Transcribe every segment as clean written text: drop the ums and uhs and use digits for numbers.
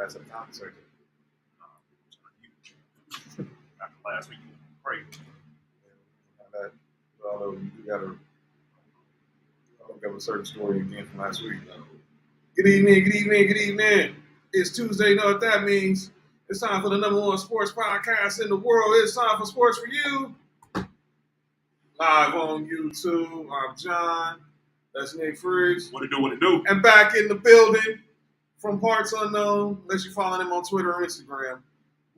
last at the concert. After last week, great. Although you got to look up a certain story again from last week. Good evening, good evening, good evening. It's Tuesday. You know what that means? It's time for the #1 sports podcast in the world. It's time for Sports for You. Live on YouTube. I'm John. That's Nick Friggs. What it do? And back in the building from parts unknown, unless you follow him on Twitter or Instagram.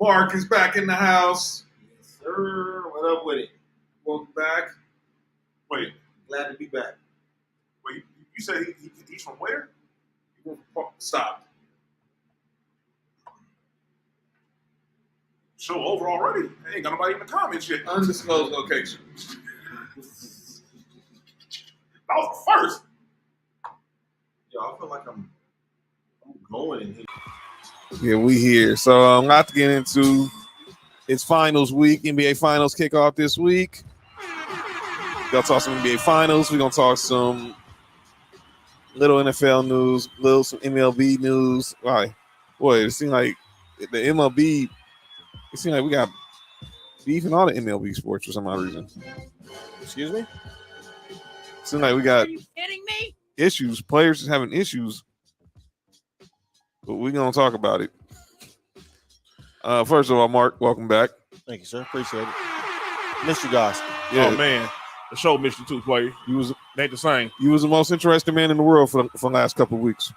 Mark is back in the house. Yes, sir. What up with it? Welcome back. Wait, Glad to be back. wait. You said he's from where? Stop. Show over already. Ain't got nobody in the comments yet. Undisclosed location. That was the first. Yo, I feel like I'm glowing in here. Yeah, we here. So a lot to get into. It's finals week. NBA finals kick off this week. We're gonna talk some NBA finals. We're gonna talk some little NFL news, some MLB news. Why? Boy, it seems like the MLB. It seems like we got beef in all the MLB sports for some odd reason. Excuse me? It seems like we got Are you kidding me? issues. Players is having issues. But we're going to talk about it. First of all, Mark, welcome back. Thank you, sir. Appreciate it. Missed you guys. Yeah, Oh man, the show missed you too, player. you was Ain't the same. the most interesting man in the world for the last couple of weeks.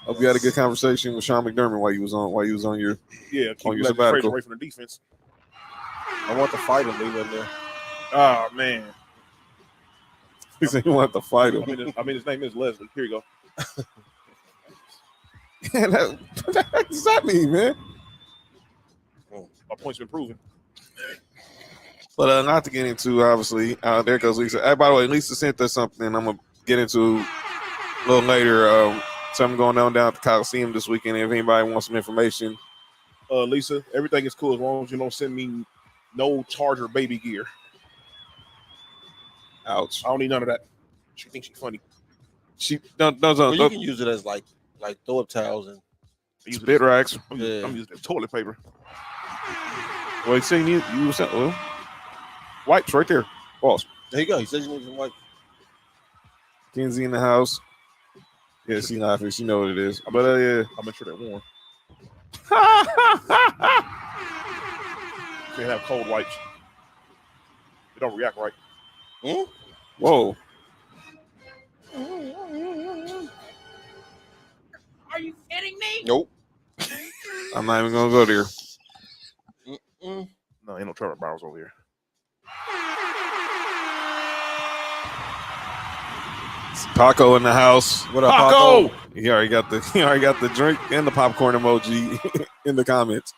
Hope you had a good conversation with Sean McDermott while you was on your Yeah, keep On your Frazier sabbatical. away from the defense. I want the fight to leave in there. Oh man. he said he wanted to fight him. I mean, his name is Leslie. Here you go. What the heck does that mean, man? My point's been proven. But not to get into, obviously, there goes Lisa. By the way, Lisa sent us something I'm going to get into a little later. Something going on down at the Coliseum this weekend. If anybody wants some information. Lisa, everything is cool as long as you don't send me no Charger baby gear. Ouch. I don't need none of that. She thinks she's funny. She Well, you don't can use it as like throw up towels and spit racks. I'm Yeah. using that toilet paper. Well, you saying you wipes right there. Boss. there you go. He says you need some white. Kenzie in the house. Yeah, she laughing. She know what it is. But yeah. I'll make sure they're warm. Can't have cold wipes. They don't react right. Whoa. Are you kidding me? Nope. I'm not even gonna go there. No, ain't no Trevor Bowers over here. Paco in the house. What up, Paco! Paco? He already got the drink and the popcorn emoji in the comments.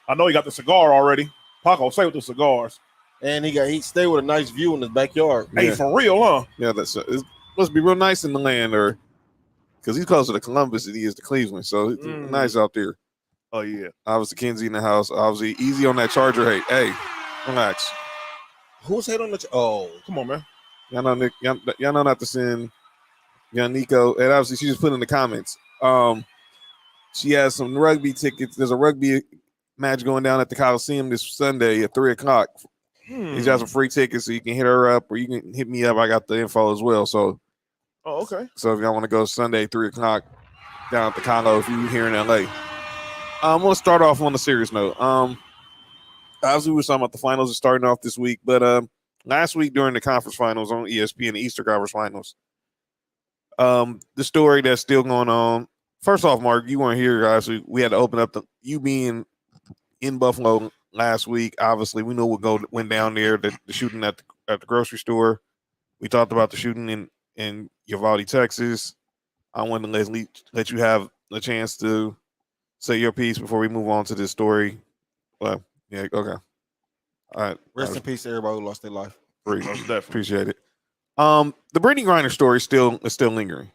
I know he got the cigar already. Paco, say with the cigars. And he stayed with a nice view in his backyard. Hey, Yeah. for real, huh? Yeah, it must be real nice in the land, or because he's closer to Columbus than he is to Cleveland, so it's nice out there. Oh yeah. Obviously, Kenzie in the house. Obviously, easy on that Charger hate. Hey, relax. Who's hate on the? Oh, Come on, man. Y'all know Nick. Y'all know not to send young Nico. And obviously, she just put in the comments. She has some rugby tickets. There's a rugby match going down at the Coliseum this Sunday at 3:00. He's got some free tickets, so you can hit her up, or you can hit me up. I got the info as well. So Oh, okay. if y'all want to go Sunday 3:00 down at the Colo, if you're here in LA. I'm gonna start off on a serious note. Obviously, we were talking about the finals are starting off this week, but last week during the conference finals on ESPN, the Easter Conference Finals, the story that's still going on. First off, Mark, you weren't here, guys. We had to open up you being in Buffalo last week. Obviously, we know what went down there. The shooting at the grocery store. We talked about the shooting in Uvalde, Texas. I wanted to let you have a chance to say your piece before we move on to this story. Well, yeah, okay. All right. rest in peace to everybody who lost their life. Free. Appreciate it. The Brittany Griner story is still lingering.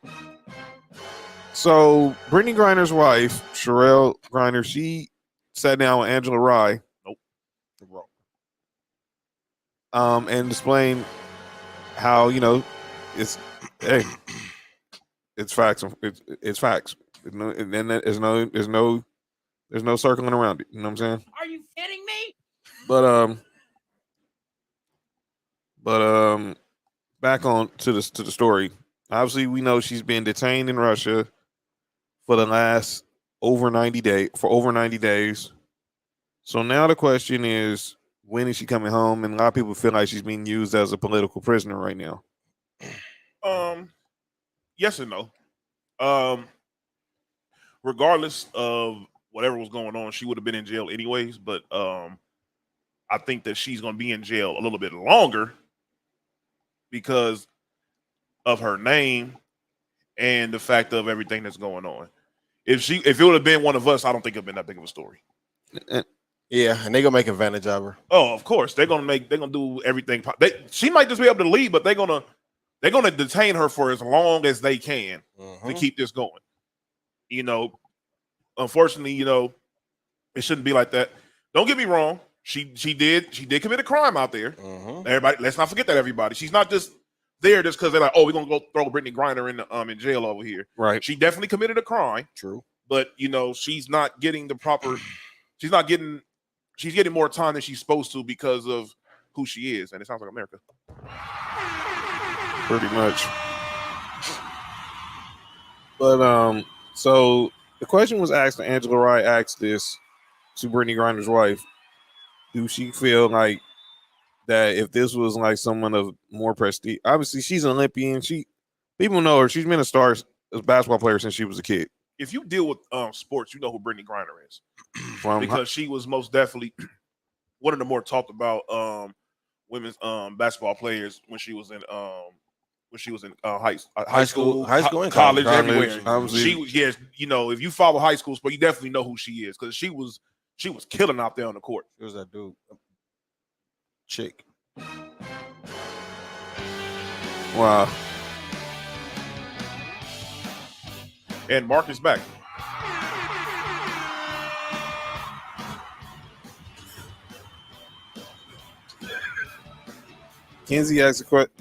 So Brittany Griner's wife, Sherelle Griner, she sat down with Angela Rye. And explained how, it's It's facts. It's facts. And then there's no circling around it. You know what I'm saying? Are you kidding me? But back on to the story. Obviously, we know she's been detained in Russia for the last over 90 days. So now the question is, when is she coming home? And a lot of people feel like she's being used as a political prisoner right now. Yes and no. Regardless of whatever was going on, she would have been in jail anyways. But I think that she's going to be in jail a little bit longer because of her name and the fact of everything that's going on. If it would have been one of us, I don't think it'd been that big of a story. Yeah, and they're gonna make advantage of her. Oh, of course, they're gonna do everything. She might just be able to leave, but they're gonna detain her for as long as they can to keep this going. You know, unfortunately, it shouldn't be like that. Don't get me wrong. She did commit a crime out there. Everybody, let's not forget that. Everybody, she's not just there just because they're like, oh, we're gonna go throw Brittany Griner in jail over here. Right. She definitely committed a crime. True. But she's not getting the proper. She's getting more time than she's supposed to because of who she is, and it sounds like America. Pretty much. But so the question was asked, and Angela Rye asked this to Brittany Griner's wife. Do she feel like that if this was like someone of more prestige? Obviously, she's an Olympian. People know her. She's been a star as a basketball player since she was a kid. If you deal with sports, you know who Brittany Griner is because she was most definitely one of the more talked about women's basketball players when she was in high school, and college, everywhere. Obviously. She was, yes, if you follow high school sport, you definitely know who she is because she was killing out there on the court. It was that dude, chick. Wow. And Mark is back. Kenzie asked a question.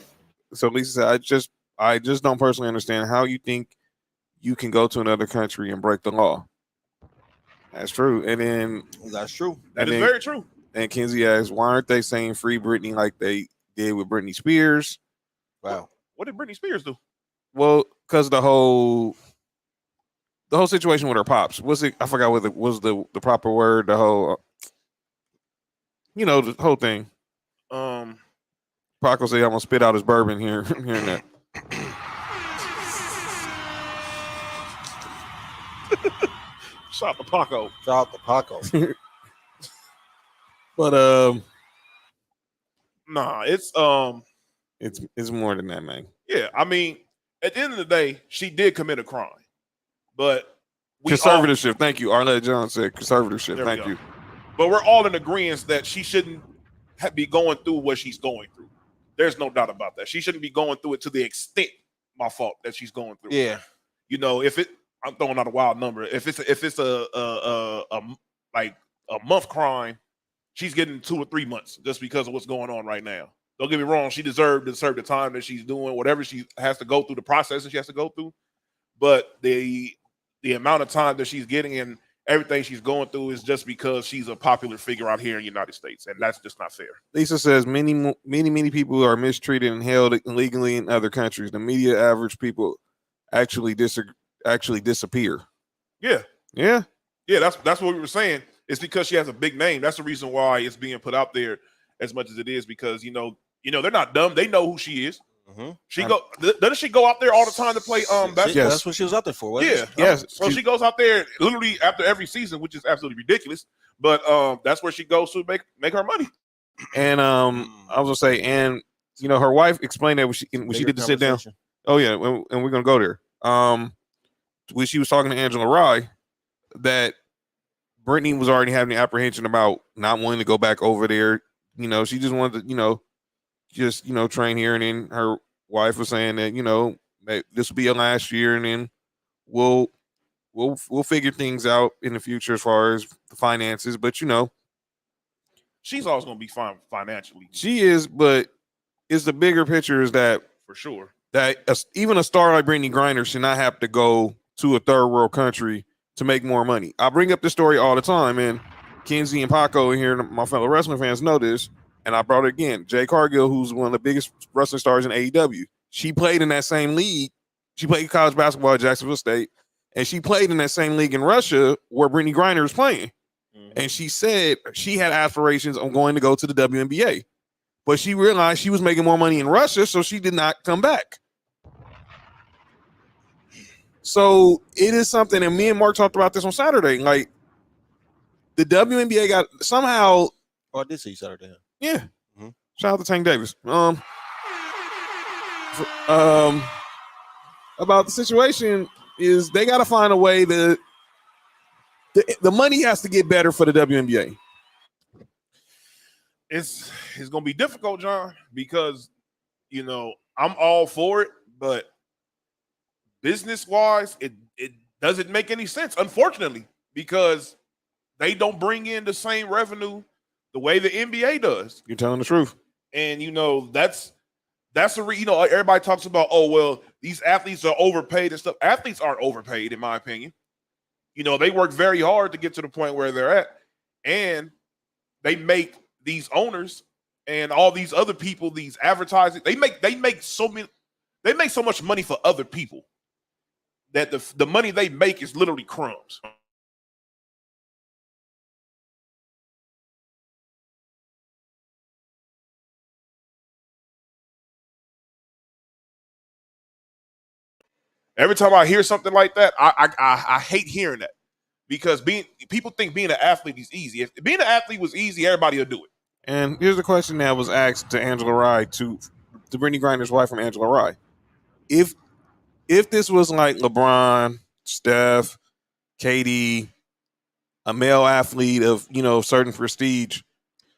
So Lisa said, I just don't personally understand how you think you can go to another country and break the law. That's true. And then That's true. That is very true. And Kenzie asked, why aren't they saying free Britney like they did with Britney Spears? Wow. What did Britney Spears do? Well, because the whole situation with her pops. Was it? I forgot what was the proper word. The whole, the whole thing. Paco said, "I'm gonna spit out his bourbon here, hearing that." Shout out to Paco. Shout out to Paco. But Nah, it's more than that, man. Yeah, I mean, at the end of the day, she did commit a crime, but conservatorship. Thank you, Arlette John said conservatorship. Thank you. But we're all in agreement that she shouldn't be going through what she's going through. There's no doubt about that. She shouldn't be going through it to the extent, my fault, that she's going through. Yeah. I'm throwing out a wild number. If it's a month crime, she's getting 2 or 3 months just because of what's going on right now. Don't get me wrong, she deserved to serve the time that she's doing, whatever she has to go through, the process that she has to go through. But the amount of time that she's getting and everything she's going through is just because she's a popular figure out here in the United States, and that's just not fair. Lisa says many people are mistreated and held illegally in other countries. The media average people actually disappear. Yeah. Yeah. Yeah, that's what we were saying. It's because she has a big name. That's the reason why it's being put out there as much as it is, because they're not dumb. They know who she is. Mm-hmm. Doesn't she go out there all the time to play basketball? Yes. That's what she was out there for. Yeah. Yes. So she goes out there literally after every season, which is absolutely ridiculous. But that's where she goes to make her money. And I was gonna say, and her wife explained that when she did the sit down. Oh yeah, and we're gonna go there. When she was talking to Angela Rye, that Brittany was already having the apprehension about not wanting to go back over there. She just wanted to, train here. And then her wife was saying that, this will be your last year, and then we'll figure things out in the future as far as the finances. But she's always going to be fine financially. She is, but it's the bigger picture is that for sure that even a star like Brittany Griner should not have to go to a third world country to make more money. I bring up this story all the time, and Kenzie and Paco in here, my fellow wrestling fans know this, and I brought it again. Jay Cargill, who's one of the biggest wrestling stars in AEW, she played in that same league. She played college basketball at Jacksonville State, and she played in that same league in Russia where Brittany Griner is playing. Mm-hmm. And she said she had aspirations of going to go to the WNBA, but she realized she was making more money in Russia, so she did not come back. So it is something, and me and Mark talked about this on Saturday. Like the WNBA got somehow. Oh, I did see you Saturday. Yeah. Mm-hmm. Shout out to Tank Davis. About the situation is they got to find a way that the money has to get better for the WNBA. It's going to be difficult, John, because, you know, I'm all for it, but business-wise, it doesn't make any sense, unfortunately, because they don't bring in the same revenue the way the NBA does. You're telling the truth. And, you know, that's you know, everybody talks about, oh, well, these athletes are overpaid and stuff. Athletes aren't overpaid, in my opinion. You know, they work very hard to get to the point where they're at, and they make these owners and all these other people, these advertising, they make so much money for other people that the money they make is literally crumbs. Every time I hear something like that, I hate hearing that, because people think being an athlete is easy. If being an athlete was easy, everybody would do it. And here's the question that was asked to Angela Rye, to Brittany Griner's wife from Angela Rye. If this was like LeBron, Steph, KD, a male athlete of, you know, certain prestige,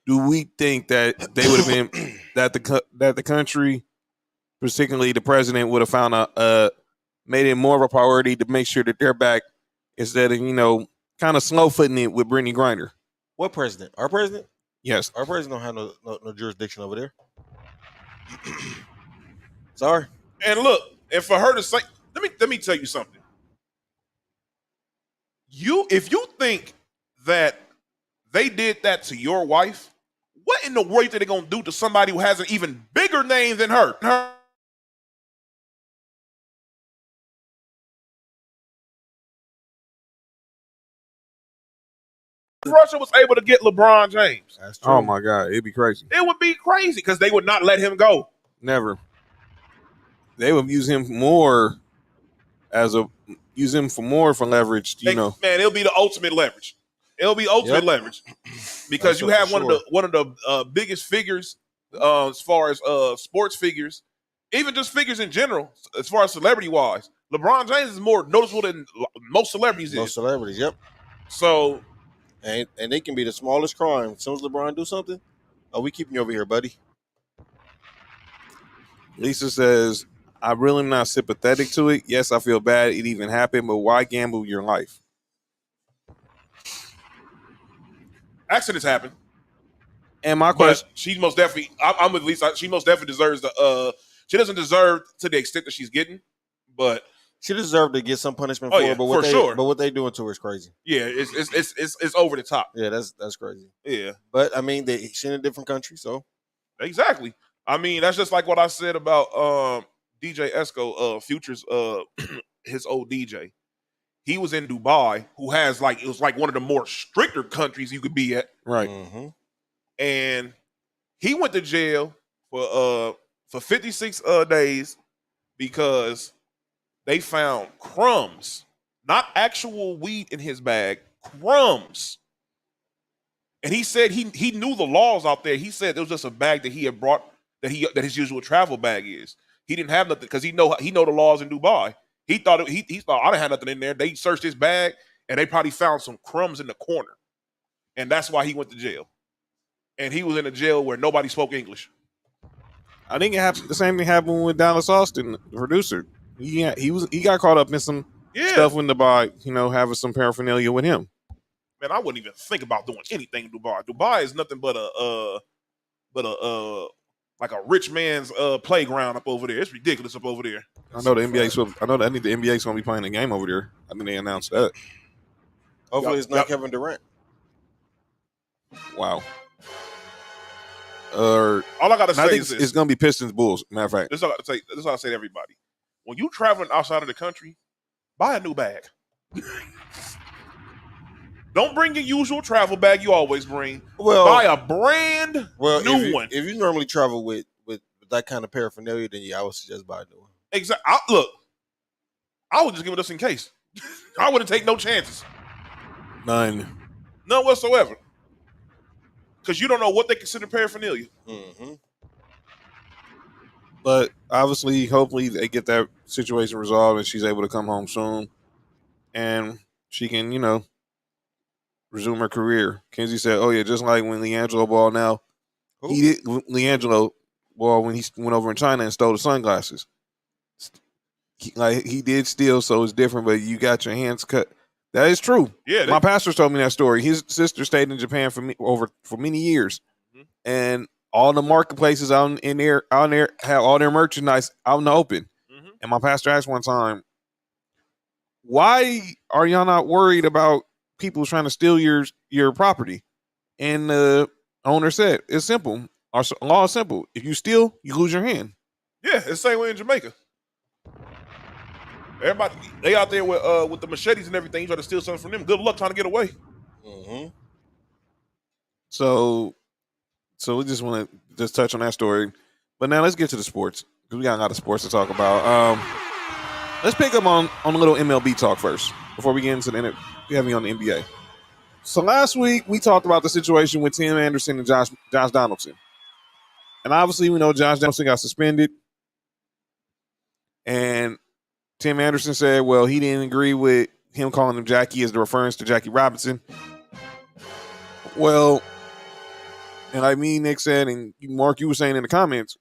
do we think that they would have been that the country, particularly the president, would have found made it more of a priority to make sure that they're back instead of, you know, kind of slow footing it with Brittany Griner? What president? Our president? Yes. Our president don't have no jurisdiction over there. Sorry. And look, and for her to say, let me tell you something. If you think that they did that to your wife, what in the world are they gonna do to somebody who has an even bigger name than her? Russia was able to get LeBron James. That's true. Oh my God, it'd be crazy. It would be crazy because they would not let him go. Never. They would use him more for leverage. You know, man, it'll be the ultimate leverage. It'll be ultimate leverage because you have one of the biggest figures as far as sports figures, even just figures in general, as far as celebrity wise. LeBron James is more noticeable than most celebrities. Most celebrities, yep. So. And they can be the smallest crime. As soon as LeBron do something, we keeping you over here, buddy. Lisa says, I really am not sympathetic to it. Yes, I feel bad it even happened, but why gamble your life? Accidents happen. And my question, she most definitely, I'm with Lisa. She most definitely deserves she doesn't deserve to the extent that she's getting, but she deserved to get some punishment for it. But what they doing to her is crazy. Yeah, it's over the top. Yeah, that's crazy. Yeah, but I mean, she's in a different country, so exactly. I mean, that's just like what I said about DJ Esco, Future's his old DJ. He was in Dubai, who has it was like one of the more stricter countries you could be at, right? Mm-hmm. And he went to jail for 56 days because they found crumbs, not actual weed in his bag, crumbs. And he said he knew the laws out there. He said it was just a bag that he had brought, that his usual travel bag is. He didn't have nothing because he know the laws in Dubai. He thought he thought I didn't have nothing in there. They searched his bag and they probably found some crumbs in the corner, and that's why he went to jail. And he was in a jail where nobody spoke English. I think the same thing happened with Dallas Austin, the producer. He got caught up in some stuff in Dubai, you know, having some paraphernalia with him. Man, I wouldn't even think about doing anything in Dubai. Dubai is nothing but a like a rich man's playground up over there. It's ridiculous up over there. I know the NBA. I think the NBA's gonna be playing a game over there. I think they announced that. Hopefully, it's not Yep. Kevin Durant. Wow. All I gotta I say think is it's this. gonna be Pistons Bulls. Matter of fact, This is what I say to everybody. When you traveling outside of the country, buy a new bag. Don't bring your usual travel bag you always bring. Well, Buy a brand new one. If you normally travel with that kind of paraphernalia, then yeah, I would suggest buy a new one. Exactly. Look, I would just give it us in case. I wouldn't take no chances. none. None whatsoever. Because you don't know what they consider paraphernalia. Mm-hmm. But obviously, hopefully, they get that situation resolved and she's able to come home soon, and she can, resume her career. Kenzie said, "Oh yeah, just like when LiAngelo Ball now, Who? he did LiAngelo Ball when he went over in China and stole the sunglasses. He did steal, so it's different. But you got your hands cut. That is true. Yeah. My pastor told me that story. His sister stayed in Japan for many years, and all the marketplaces out there have all their merchandise out in the open. Mm-hmm. And my pastor asked one time, "Why are y'all not worried about people trying to steal your property?" And the owner said, "It's simple. Our law is simple. If you steal, you lose your hand." Yeah, it's the same way in Jamaica. Everybody, they out there with the machetes and everything. You try to steal something from them. Good luck trying to get away. Mm-hmm. So we just want to just touch on that story. But now let's get to the sports because we got a lot of sports to talk about. Let's pick up on a little MLB talk first before we get into the heavy on the NBA. So last week we talked about the situation with Tim Anderson and Josh Donaldson. And obviously we know Josh Donaldson got suspended. And Tim Anderson said, well, he didn't agree with him calling him Jackie as the reference to Jackie Robinson. Well, and like me, Nick said, and Mark, you were saying in the comments,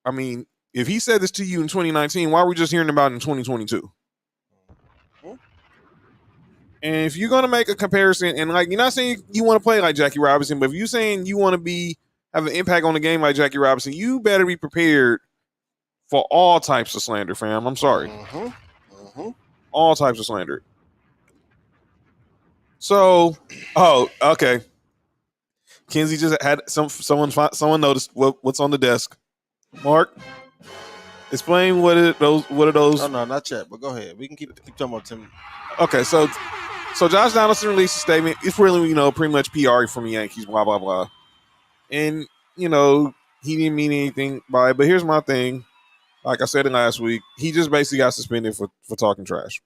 I mean, if he said this to you in 2019, why are we just hearing about it in 2022? And if you're going to make a comparison, and like you're not saying you want to play like Jackie Robinson, but if you're saying you want to have an impact on the game like Jackie Robinson, you better be prepared for all types of slander, fam. I'm sorry. Mm-hmm. Mm-hmm. All types of slander. So, okay. Kenzie just had someone noticed what's on the desk. Mark, explain what are those? Oh no, not yet. But go ahead. We can keep talking about Tim. Okay, so Josh Donaldson released a statement. It's really pretty much PR from the Yankees. Blah blah blah, and he didn't mean anything by it. But here's my thing. Like I said it last week, he just basically got suspended for talking trash.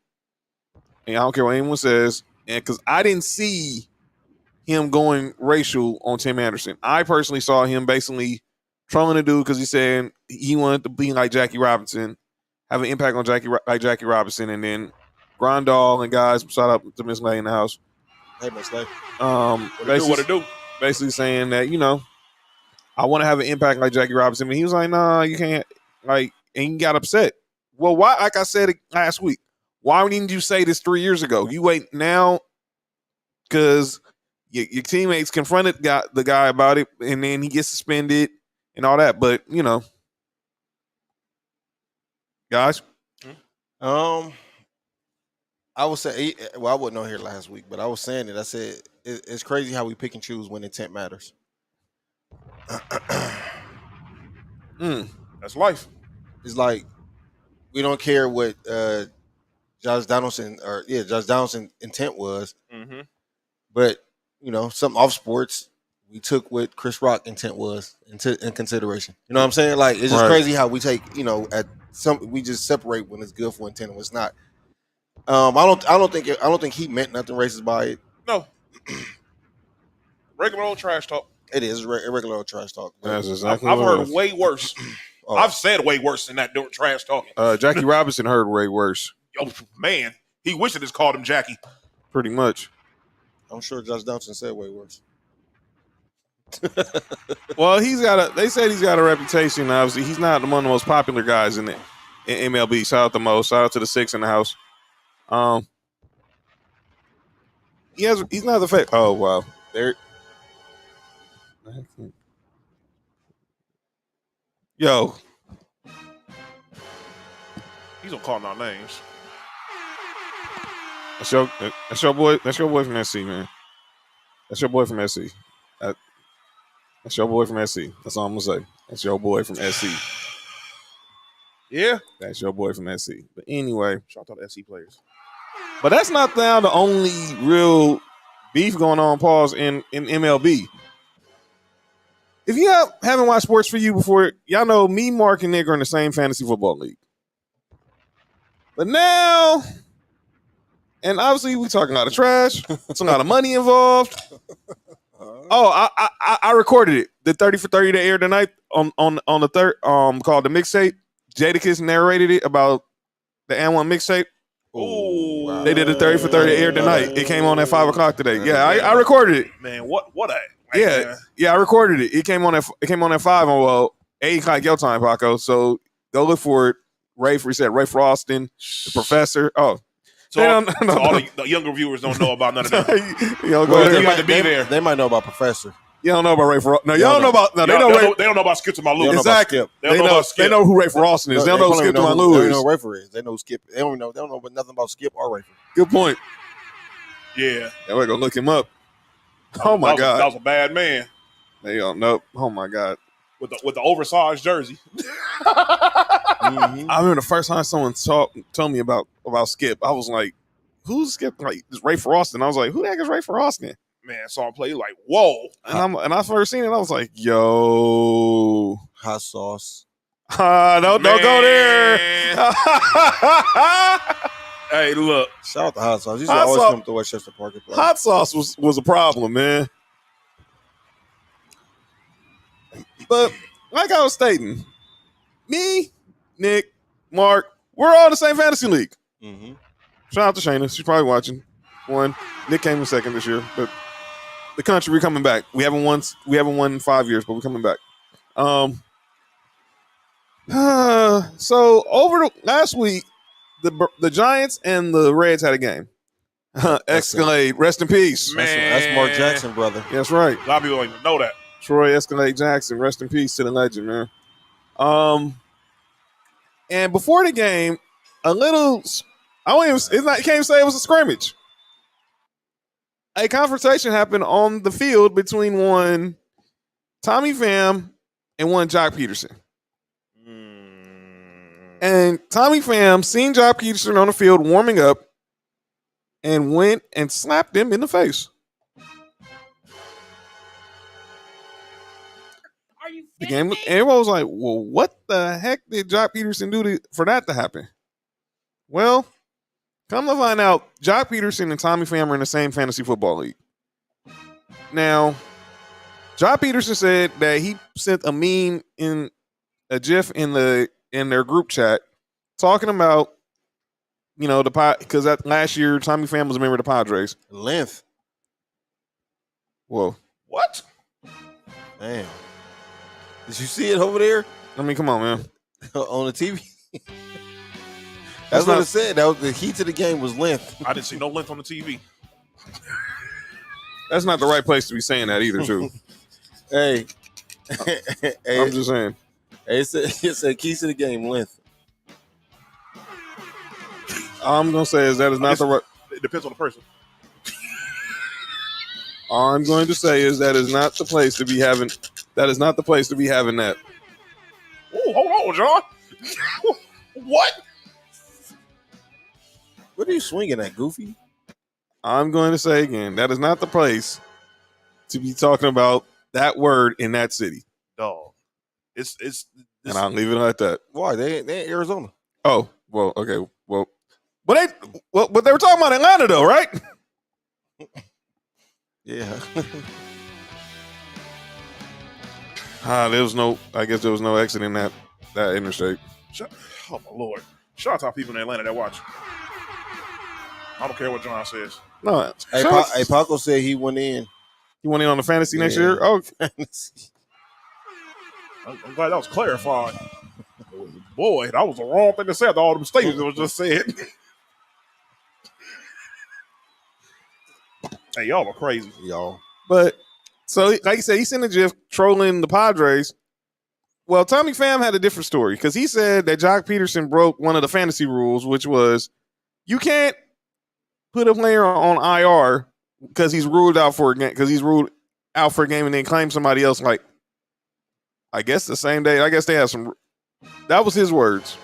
And I don't care what anyone says, and because I didn't see him going racial on Tim Anderson. I personally saw him basically trolling the dude because he said he wanted to be like Jackie Robinson, have an impact on Jackie Robinson, and then Grandal and guys, shout out to Miss Lay in the house. Hey, Miss Lay. What it do? Basically saying that, I want to have an impact like Jackie Robinson. But he was like, nah, you can't. And he got upset. Well, why? Like I said last week, why didn't you say this 3 years ago? You wait now because your teammates confronted the guy about it, and then he gets suspended and all that. But guys, I would say, well, I wasn't on here last week, but I was saying it. I said it's crazy how we pick and choose when intent matters. That's life. It's like we don't care what Josh Donaldson intent was, but some off sports we took what Chris Rock intent was in consideration. You know what I'm saying? Like it's just Right. crazy how we take we just separate when it's good for intent and what's not. I don't think he meant nothing racist by it. No. Regular old trash talk. It is regular old trash talk. that's exactly I've what it heard was. way worse. Oh. I've said way worse than that doing trash talking. Jackie Robinson heard way worse, Yo, man, he wished it just called him Jackie. pretty much. I'm sure Josh Donaldson said way worse. Well, they said he's got a reputation. Obviously, he's not one of the most popular guys in MLB. Shout out to Mo. Shout out to the six in the house. He's not the fake. Oh wow, there. Yo, He's gonna call our names. that's your boy. That's your boy from SC, man. That's your boy from SC. That's your boy from SC. That's all I'm gonna say. That's your boy from SC. Yeah. That's your boy from SC. But anyway, Shout out to SC players. but that's not now the only real beef going on. Pause in MLB. If you haven't watched Sports for You before, y'all know me, Mark, and Nick are in the same fantasy football league. But now, and obviously we talking a lot of trash. It's a lot of money involved. Oh, I recorded it. The 30 for 30 that aired tonight on the third called the mixtape. Jadakiss narrated it about the N1 mixtape. Oh, wow. They did a 30 for 30 aired tonight. It came on at 5 o'clock today. Yeah, I recorded it. Man, what a Yeah, I recorded it. It came on at 5 on 8 o'clock your time, Paco. So go look for it. Ray Froston, the professor. Oh, so all the younger viewers don't know about none of that. you know, go They there. might be there. They might know about Professor. You don't know about Ray Froston. No, you don't know about. No, They they know Ray. don't know about Skip to my Lou. They don't know about Exactly. Skip. They don't know about Skip. They know who Ray Froston is. They don't know who Skip to my They Lou don't is. know Rayford is. They know Skip. They don't know nothing about Skip or Rayford. Good point. Yeah. Yeah, we're gonna look him up. Oh my God, that was a bad man they don't know. Oh my God. with the oversized jersey. Mm-hmm. I remember the first time someone told me about Skip. I was like, "Who's Skip?" Like, it's Ray Froston. I was like, "Who the heck is Ray Froston?" Man, saw him play like, whoa. And I first seen it. I was like, "Yo, Hot sauce. don't go there." Hey, look. Shout out to Hot Sauce. He should Hot always Sauce- come to Westchester Park and play. Hot sauce was a problem, man. But like I was stating, me, Nick, Mark, we're all in the same fantasy league. Mm-hmm. Shout out to Shayna. She's probably watching. One. Nick came in second this year, but the country, we're coming back. We haven't won in 5 years, but we're coming back. So over the last week, the Giants and the Reds had a game. Escalade, rest in peace. Man. That's Mark Jackson, brother. That's right. A lot of people don't even know that. Troy Escalade Jackson, rest in peace to the legend, man. And before the game, can't even say it was a scrimmage. A confrontation happened on the field between one Tommy Pham and one Jock Pederson. And Tommy Pham seen Jock Pederson on the field warming up and went and slapped him in the face. Are you The kidding game, me? everyone was like, well, what the heck did Jock Pederson do for that to happen? Well, come to find out, Jock Pederson and Tommy Pham are in the same fantasy football league. Now, Jock Pederson said that he sent a meme in a GIF in their group chat talking about, because that last year Tommy Pham was a member of the Padres. Length. Whoa. What? Damn. Did you see it over there I mean, come on, man. on the TV? That's That's what not- it said. That was the heat of the game was length. I didn't see no length on the TV. That's not the right place to be saying that either, too. Hey. Hey, I'm just saying. it said keys to the game length. All I'm going to say is that is not the right. It depends on the person. All I'm going to say is that is not the place to be having. That is not the place to be having that. Oh, hold on, John. What? What are you swinging at, Goofy? I'm going to say again, that is not the place to be talking about that word in that city. Dog. It's And I'll leave it like that. Why? They in Arizona. Oh, well, okay. Well, but they were talking about Atlanta though, right? Yeah. I guess there was no exit in that interstate. oh my lord. Shout out to our people in Atlanta that watch. I don't care what John says. No. Hey, shout- hey, Paco said he went in. you went in on the fantasy next Yeah. year? Oh, I'm glad that was clarified. Boy, that was the wrong thing to say after all them statements that was just said. Hey, y'all are crazy. Y'all. but so like I said, he's in the GIF trolling the Padres. Well, Tommy Pham had a different story because he said that Jock Pederson broke one of the fantasy rules, which was you can't put a player on IR because he's ruled out for a game and then claim somebody else like I guess the same day. I guess they have some. That was his words.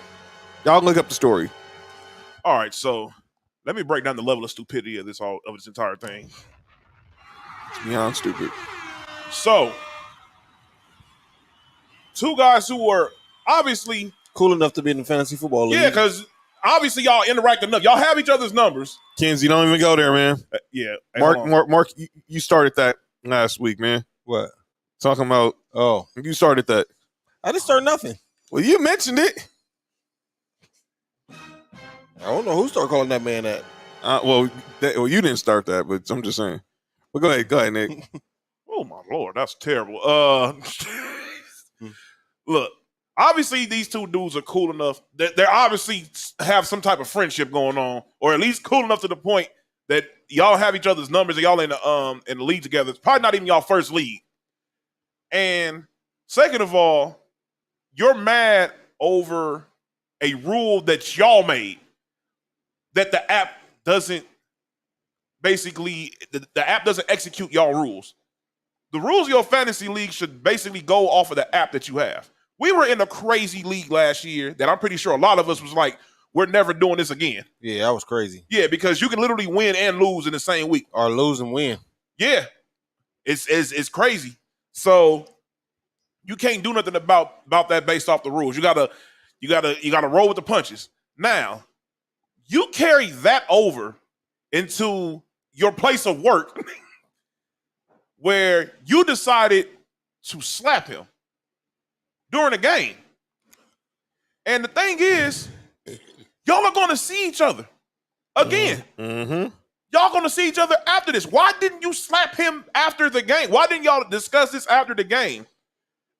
Y'all look up the story. All right, so let me break down the level of stupidity of this entire thing. It's beyond stupid. So, two guys who were obviously Cool enough to be in the fantasy football league. yeah, because obviously y'all interact enough. Y'all have each other's numbers. Kenzie, don't even go there, man. Yeah, hey, hold on. Mark, you started that last week, man. What? Talking about you started that. I didn't start nothing. Well, you mentioned it. I don't know who started calling that man that. Well, you didn't start that, but I'm just saying. Well, go ahead, Nick. Oh my Lord, that's terrible. Look, obviously these two dudes are cool enough. They obviously have some type of friendship going on, or at least cool enough to the point that y'all have each other's numbers and y'all in the league together. It's probably not even y'all first league. And second of all, you're mad over a rule that y'all made that the app doesn't basically the app doesn't execute y'all rules. The rules of your fantasy league should basically go off of the app that you have. We were in a crazy league last year that I'm pretty sure a lot of us was like, we're never doing this again. Yeah, that was crazy. Yeah, because you can literally win and lose in the same week. Or lose and win. Yeah. It's crazy. So you can't do nothing about that based off the rules. You gotta roll with the punches. Now, you carry that over into your place of work where you decided to slap him during a game. And the thing is, y'all are going to see each other again. Mm-hmm. Y'all going to see each other after this. Why didn't you slap him after the game? Why didn't y'all discuss this after the game?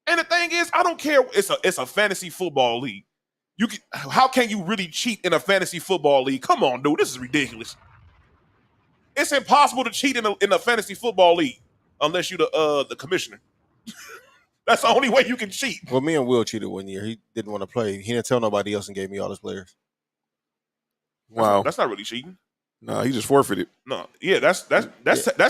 And the thing is, I don't care. It's a fantasy football league. How can you really cheat in a fantasy football league? Come on, dude. This is ridiculous. It's impossible to cheat in a fantasy football league unless you're the commissioner. That's the only way you can cheat. Well, me and Will cheated one year. He didn't want to play. He didn't tell nobody else and gave me all his players. Wow. That's not really cheating. No, he just forfeited. No. Yeah, that's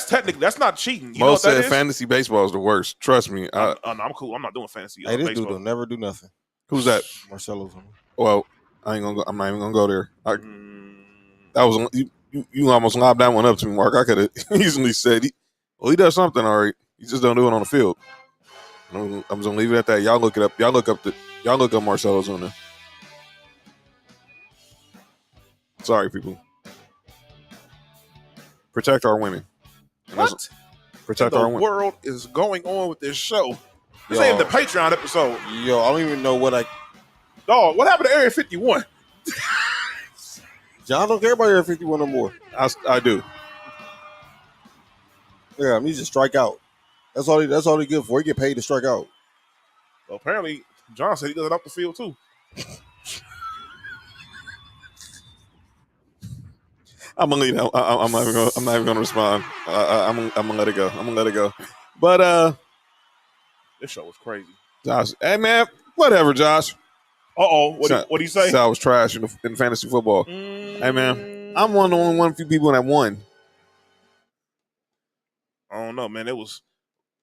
technically that's not cheating. You know Most what that said is? fantasy baseball is the worst. Trust me. No, I'm cool. I'm not doing fantasy. Hey, this baseball. dude will never do nothing. Who's that? Marcelo's. Well, I'm not even gonna go there. That was you almost lobbed that one up to me, Mark. I could have easily said, he does something all right. He just don't do it on the field. I'm just gonna leave it at that. Y'all look it up. Y'all look up Marcelo's on there. Sorry, people. Protect our women. What? Protect the our women. world is going on with this show? This Yo. ain't the Patreon episode. Yo, I don't even know what Dog, what happened to Area 51? John don't care about Area 51 no more. I do. Yeah, he just strike out. That's all he good for. He get paid to strike out. Well, apparently, John said he does it off the field too. I'm gonna leave that. I'm not even gonna respond. I'm gonna let it go. I'm gonna let it go. But This show was crazy. Josh, hey man, whatever, Josh. What do you say? I was trash in fantasy football. Hey man, I'm one of the only few people that won. I don't know, man. It was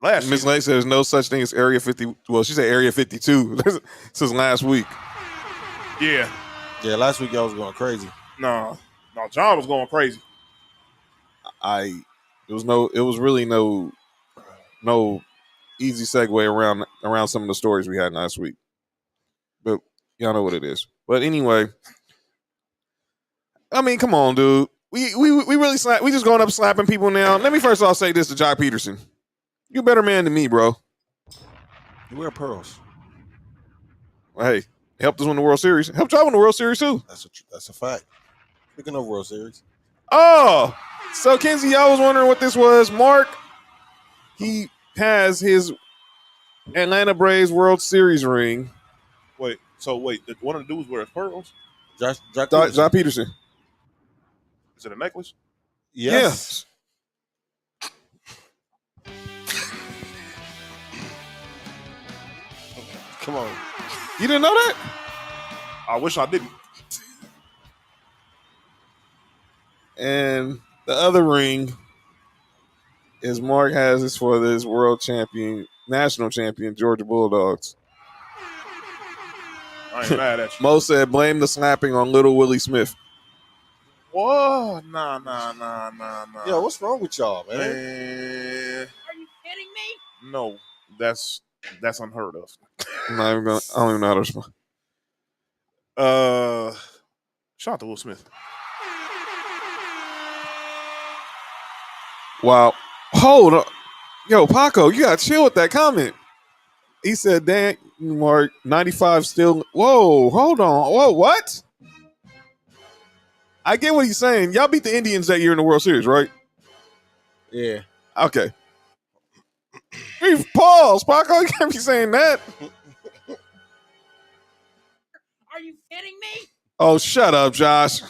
last Miss Lake said there's no such thing as Area 50. Well, she said Area 52 since last week. Yeah. Yeah, last week y'all was going crazy. No, John was going crazy. It was really no easy segue around some of the stories we had last week. But y'all know what it is. But anyway, I mean, come on, dude. We really we just going up slapping people now. Let me first off say this to Jock Pederson. You a better man than me, bro. You wear pearls. Well, hey, helped us win the World Series. Helped y'all win the World Series too. That's a fact. Speaking of World Series. Oh, so Kenzie, y'all was wondering what this was. Mark, he has his Atlanta Braves World Series ring. Wait, did one of the dudes wear pearls? Josh Pederson. Is it a necklace? Yes. Come on. You didn't know that? I wish I didn't. And the other ring is Mark has this for this world champion, national champion, Georgia Bulldogs. I ain't mad at you. Mo said, blame the slapping on little Willie Smith. What? Nah. Yo, what's wrong with y'all, man? Man, Are you kidding me? no, that's unheard of. I'm not even gonna, I don't even know how to respond. Shout out to Will Smith. Wow. Hold on. Yo, Paco, you gotta chill with that comment. He said, Dan, Mark, 95 still. Whoa, hold on. Whoa, what? I get what he's saying. Y'all beat the Indians that year in the World Series, right? Yeah. Okay. Hey, pause, Paco. You can't be saying that. Are you kidding me? Oh, shut up, Josh.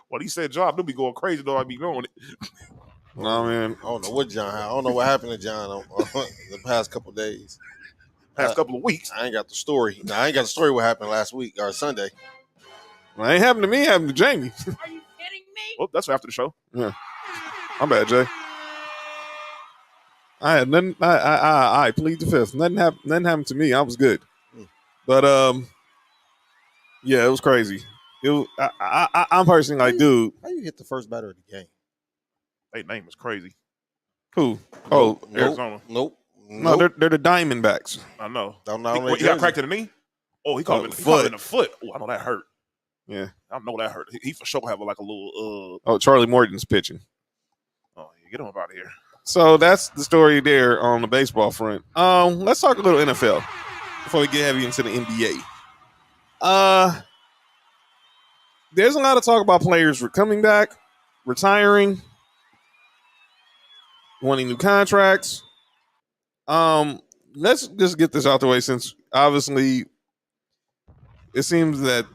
Well, he said John do be going crazy though. I be knowing it. No, man. I don't know what John. I don't know what happened to John on the past couple days. Past couple of weeks. I ain't got the story. No, I ain't got the story. What happened last week or Sunday? Well, it ain't happened to me. It happened to Jamie. Are you kidding me? Well, that's after the show. Yeah. I'm bad, Jay. I had nothing. I plead the fifth. Nothing happened to me. I was good. But yeah, it was crazy. It was, I'm personally like, dude, How you hit the first batter of the game? Their name is crazy. who? Oh, Arizona. Nope. no, they're the Diamondbacks. I know. Don't know. He got cracked in the knee? Oh, he caught him in the foot. Oh, I know that hurt. Yeah. I know that hurt. He for sure have like a little Oh, Charlie Morton's pitching. oh, yeah, get him up out of here. So that's the story there on the baseball front. Let's talk a little NFL before we get heavy into the NBA. There's a lot of talk about players coming back, retiring, wanting new contracts. Let's just get this out the way since obviously it seems that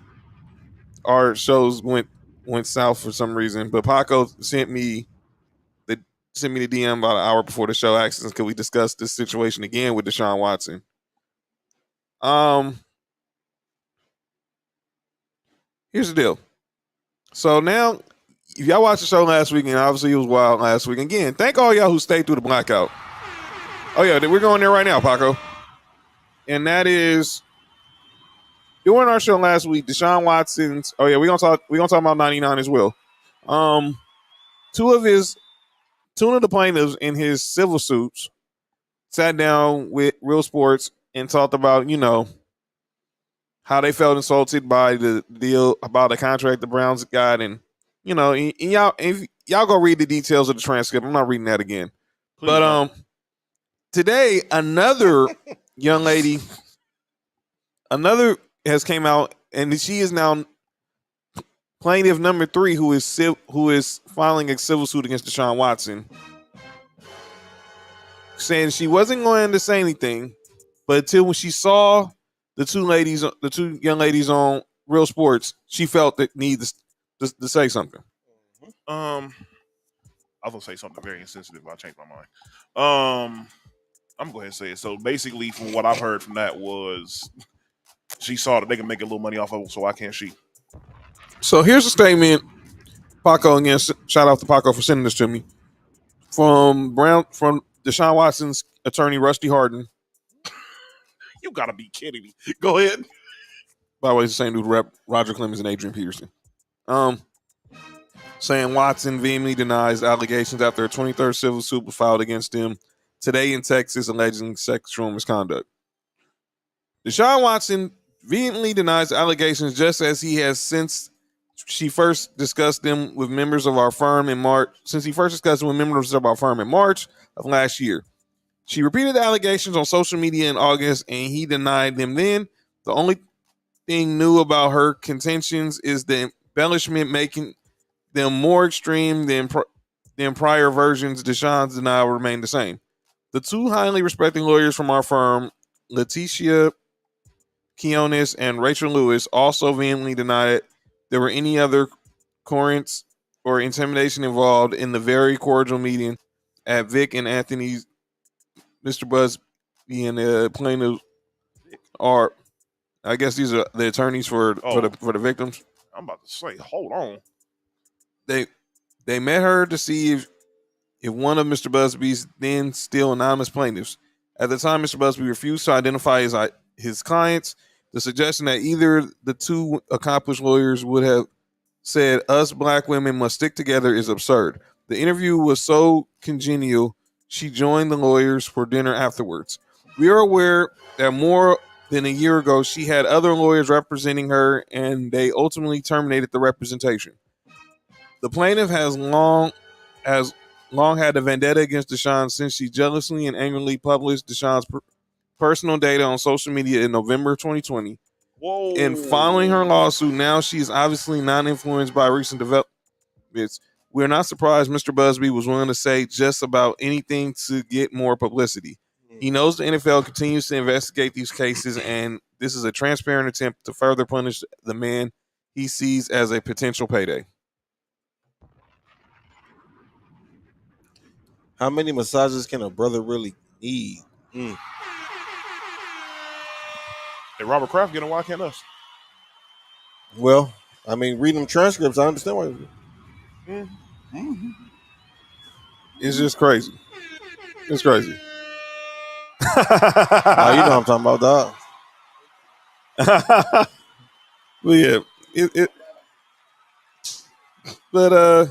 our shows went south for some reason. But Paco sent me the DM about an hour before the show asking could we discuss this situation again with Deshaun Watson. Here's the deal. So now, if y'all watched the show last week, and obviously it was wild last week, again, thank all y'all who stayed through the blackout. Oh yeah, we're going there right now, Paco. And that is during our show last week, Deshaun Watson's. Oh yeah, we're gonna talk about 99 as well. Two of the plaintiffs in his civil suits sat down with Real Sports and talked about, how they felt insulted by the deal about the contract the Browns got, and if y'all go read the details of the transcript. I'm not reading that again. Please but don't. Today another young lady, has came out, and she is now plaintiff number 3 who is filing a civil suit against Deshaun Watson, saying she wasn't going to say anything, but until when she saw the two young ladies on Real Sports, she felt the need to say something. I was gonna say something very insensitive, but I changed my mind. I'm going to go ahead and say it. So basically, from what I've heard from that was she saw that they can make a little money off of it, so why can't she? So here's a statement, Paco, again, shout out to Paco for sending this to me, from Deshaun Watson's attorney, Rusty Harden. You got to be kidding me. Go ahead. By the way, it's the same dude rep Roger Clemens and Adrian Peterson. Saying Watson vehemently denies allegations after a 23rd civil suit was filed against him today in Texas alleging sexual misconduct. Deshaun Watson vehemently denies allegations just as he has since she first discussed them with members of our firm in March. Since he first discussed them with members of our firm in March of last year. She repeated the allegations on social media in August, and he denied them then. The only thing new about her contentions is the embellishment making them more extreme than prior versions. Deshaun's denial remained the same. The two highly respected lawyers from our firm, Leticia Quinones and Rachel Lewis, also vehemently denied there were any other occurrence or intimidation involved in the very cordial meeting at Vic and Anthony's. Mr. Busby and the plaintiffs are, I guess these are the attorneys for the victims. I'm about to say, hold on. They met her to see if one of Mr. Busby's then still anonymous plaintiffs. At the time, Mr. Busby refused to identify his clients. The suggestion that either the two accomplished lawyers would have said us black women must stick together is absurd. The interview was so congenial, she joined the lawyers for dinner afterwards. We are aware that more than a year ago, she had other lawyers representing her, and they ultimately terminated the representation. The plaintiff has long had a vendetta against Deshaun since she jealously and angrily published Deshaun's personal data on social media in November 2020. Whoa. In filing her lawsuit, now she's obviously not influenced by recent developments. We're not surprised Mr. Busby was willing to say just about anything to get more publicity. He knows the NFL continues to investigate these cases, and this is a transparent attempt to further punish the man he sees as a potential payday. How many massages can a brother really need? Did Robert Kraft get him? Why can't us? Well, I mean, reading them transcripts, I understand why. It's just crazy. It's crazy. You know what I'm talking about, dog. But yeah, but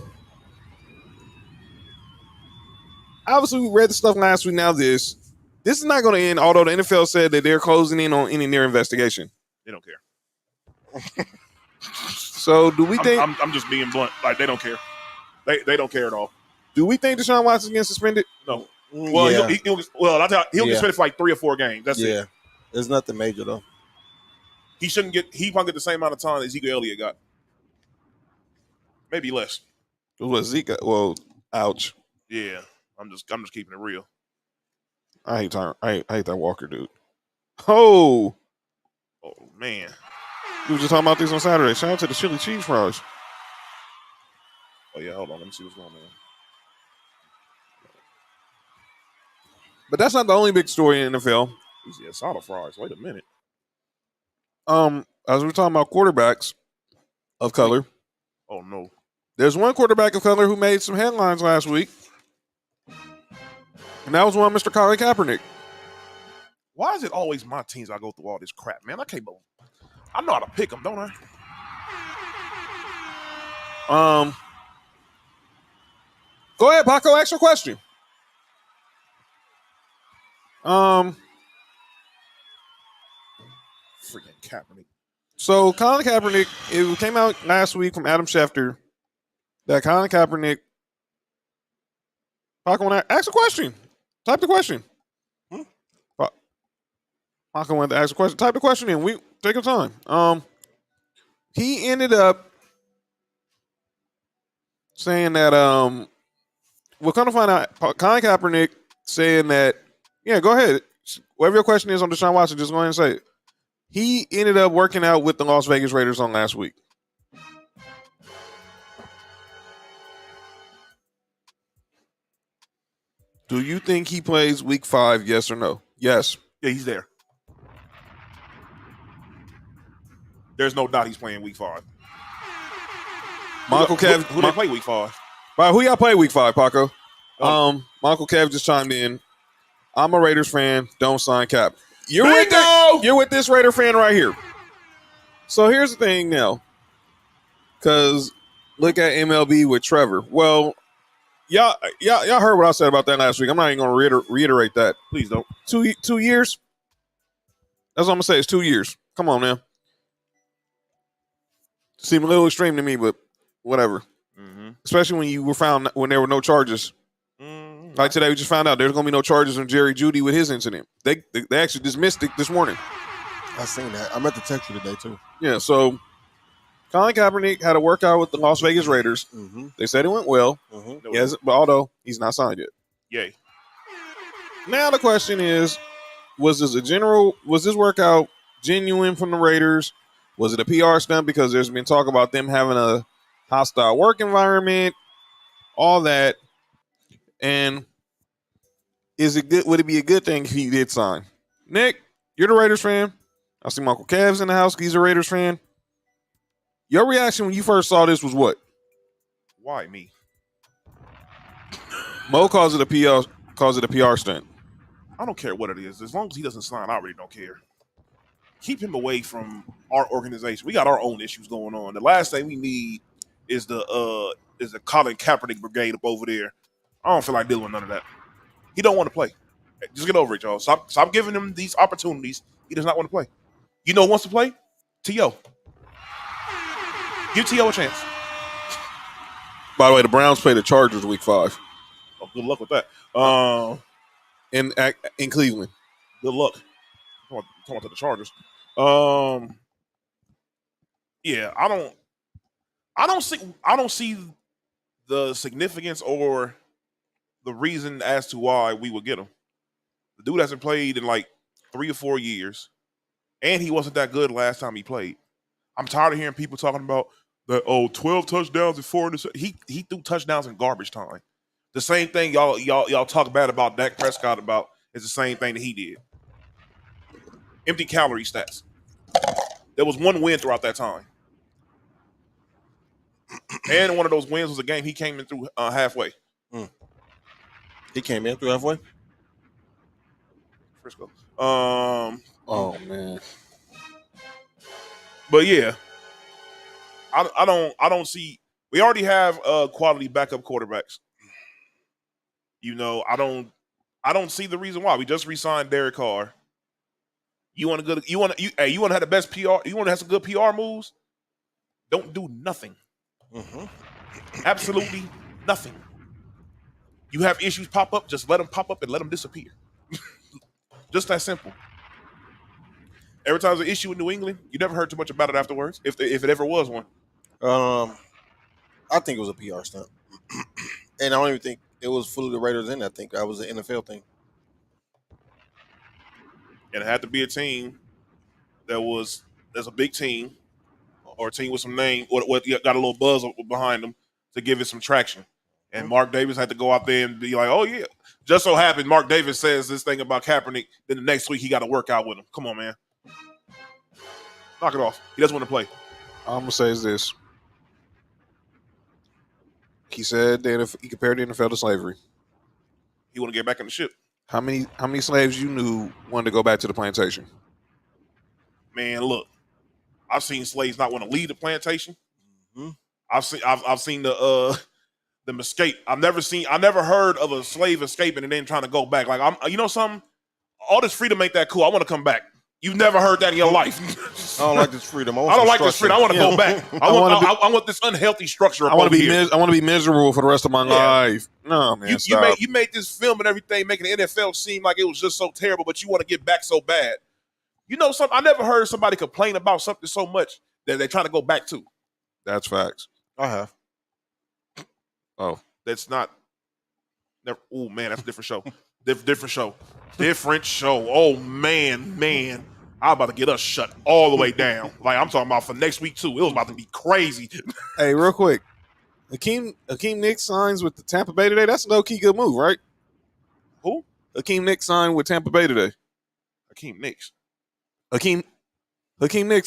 obviously we read the stuff last week. Now this is not going to end. Although the NFL said that they're closing in on ending their investigation. They don't care. So do we think? I'm just being blunt. Like they don't care. They don't care at all. Do we think Deshaun Watson's getting suspended? No. Well, yeah. he'll get suspended for like 3 or 4 games. That's it. It's nothing major though. He shouldn't get. He probably get the same amount of time that Ezekiel Elliott got. Maybe less. What Zeke? Well, ouch. Yeah, I'm just keeping it real. I hate that Walker dude. Oh Man. We were just talking about this on Saturday. Shout out to the chili cheese fries. Oh yeah, hold on. Let me see what's going on. But that's not the only big story in the NFL. Easy asada fries. Wait a minute. As we're talking about quarterbacks of color. Oh no. There's one quarterback of color who made some headlines last week. And that was one Mr. Colin Kaepernick. Why is it always my teams I go through all this crap, man? I can't believe. I know how to pick them, don't I? Go ahead, Paco. Ask your question. Freaking Kaepernick. So Colin Kaepernick, it came out last week from Adam Schefter that Colin Kaepernick. Paco, ask a question. Type the question. Paco wanted to ask a question. Type the question in. We take your time. He ended up saying that we're going to find out. Colin Kaepernick saying that, yeah, go ahead. Whatever your question is on Deshaun Watson, just go ahead and say it. He ended up working out with the Las Vegas Raiders on last week. Do you think he plays week 5, yes or no? Yes. Yeah, he's there. There's no doubt he's playing week 5. Michael Kev. Who they play week 5? Right, who y'all play week 5, Paco? Michael Kev just chimed in. I'm a Raiders fan. Don't sign Cap. You're with this Raider fan right here. So here's the thing now. Because look at MLB with Trevor. Well, y'all heard what I said about that last week. I'm not even going to reiterate that. Please don't. 2 years? That's what I'm going to say. It's 2 years. Come on now. Seemed a little extreme to me, but whatever. Mm-hmm. Especially when there were no charges. Mm-hmm. Like today, we just found out there's going to be no charges on Jerry Jeudy with his incident. They actually dismissed it this morning. I seen that. I meant to text you today too. Yeah, so Colin Kaepernick had a workout with the Las Vegas Raiders. Mm-hmm. They said it went well. Mm-hmm. Yes, but although he's not signed yet. Yay. Now the question is, was this workout genuine from the Raiders? Was it a PR stunt? Because there's been talk about them having a hostile work environment, all that. And is it good? Would it be a good thing if he did sign? Nick, you're the Raiders fan. I see my Uncle Kev's in the house. He's a Raiders fan. Your reaction when you first saw this was what? Why me? Mo calls it a PR stunt. I don't care what it is. As long as he doesn't sign, I really don't care. Keep him away from our organization. We got our own issues going on. The last thing we need is the Colin Kaepernick brigade up over there. I don't feel like dealing with none of that. He don't want to play. Just get over it, y'all. Stop giving him these opportunities. He does not want to play. You know who wants to play? T.O. Give T.O. a chance. By the way, the Browns play the Chargers week 5. Oh, good luck with that. In Cleveland. Good luck. Talking about the Chargers. Yeah, I don't see the significance or the reason as to why we would get him. The dude hasn't played in like 3 or 4 years, and he wasn't that good last time he played. I'm tired of hearing people talking about the 12 touchdowns and 4 interceptions. He threw touchdowns in garbage time. The same thing y'all talk bad about Dak Prescott about is the same thing that he did. Empty calorie stats. There was one win throughout that time. And one of those wins was a game he came in through halfway. He came in through halfway? Frisco. Oh man. But yeah. I don't see we already have quality backup quarterbacks. You know, I don't see the reason why. We just re-signed Derek Carr. You want to have the best PR? You want to have some good PR moves? Don't do nothing. Mm-hmm. Absolutely nothing. You have issues pop up, just let them pop up and let them disappear. Just that simple. Every time there's an issue in New England, you never heard too much about it afterwards, if it ever was one. I think it was a PR stunt. And I don't even think it was fully the Raiders in. I think that was an NFL thing. And it had to be a team that's a big team or a team with some name or got a little buzz behind them to give it some traction. And Mark Davis had to go out there and be like, oh, yeah. Just so happened Mark Davis says this thing about Kaepernick, then the next week he got to work out with him. Come on, man. Knock it off. He doesn't want to play. I'm going to say is this. He said that he compared the NFL to slavery. He want to get back in the ship. How many slaves you knew wanted to go back to the plantation? Man, look. I've seen slaves not want to leave the plantation. Mm-hmm. I've seen them escape. I never heard of a slave escaping and then trying to go back. Like you know something? All this freedom ain't that cool. I want to come back. You've never heard that in your life. I don't like this freedom. I don't like this freedom. I want to go back. I want this unhealthy structure. I want to be miserable for the rest of my life. No, man. You made this film and everything, making the NFL seem like it was just so terrible, but you want to get back so bad. You know something? I never heard somebody complain about something so much that they're trying to go back to. That's facts. I have. Oh, that's not. Never. Oh man, that's a different show. Different show. Different show. Oh man. I'm about to get us shut all the way down. Like I'm talking about for next week too. It was about to be crazy. Hey, real quick. Hakeem Nicks signs with the Tampa Bay today. That's a low-key good move, right? Who? Hakeem Nicks signed with Tampa Bay today. Hakeem Nicks,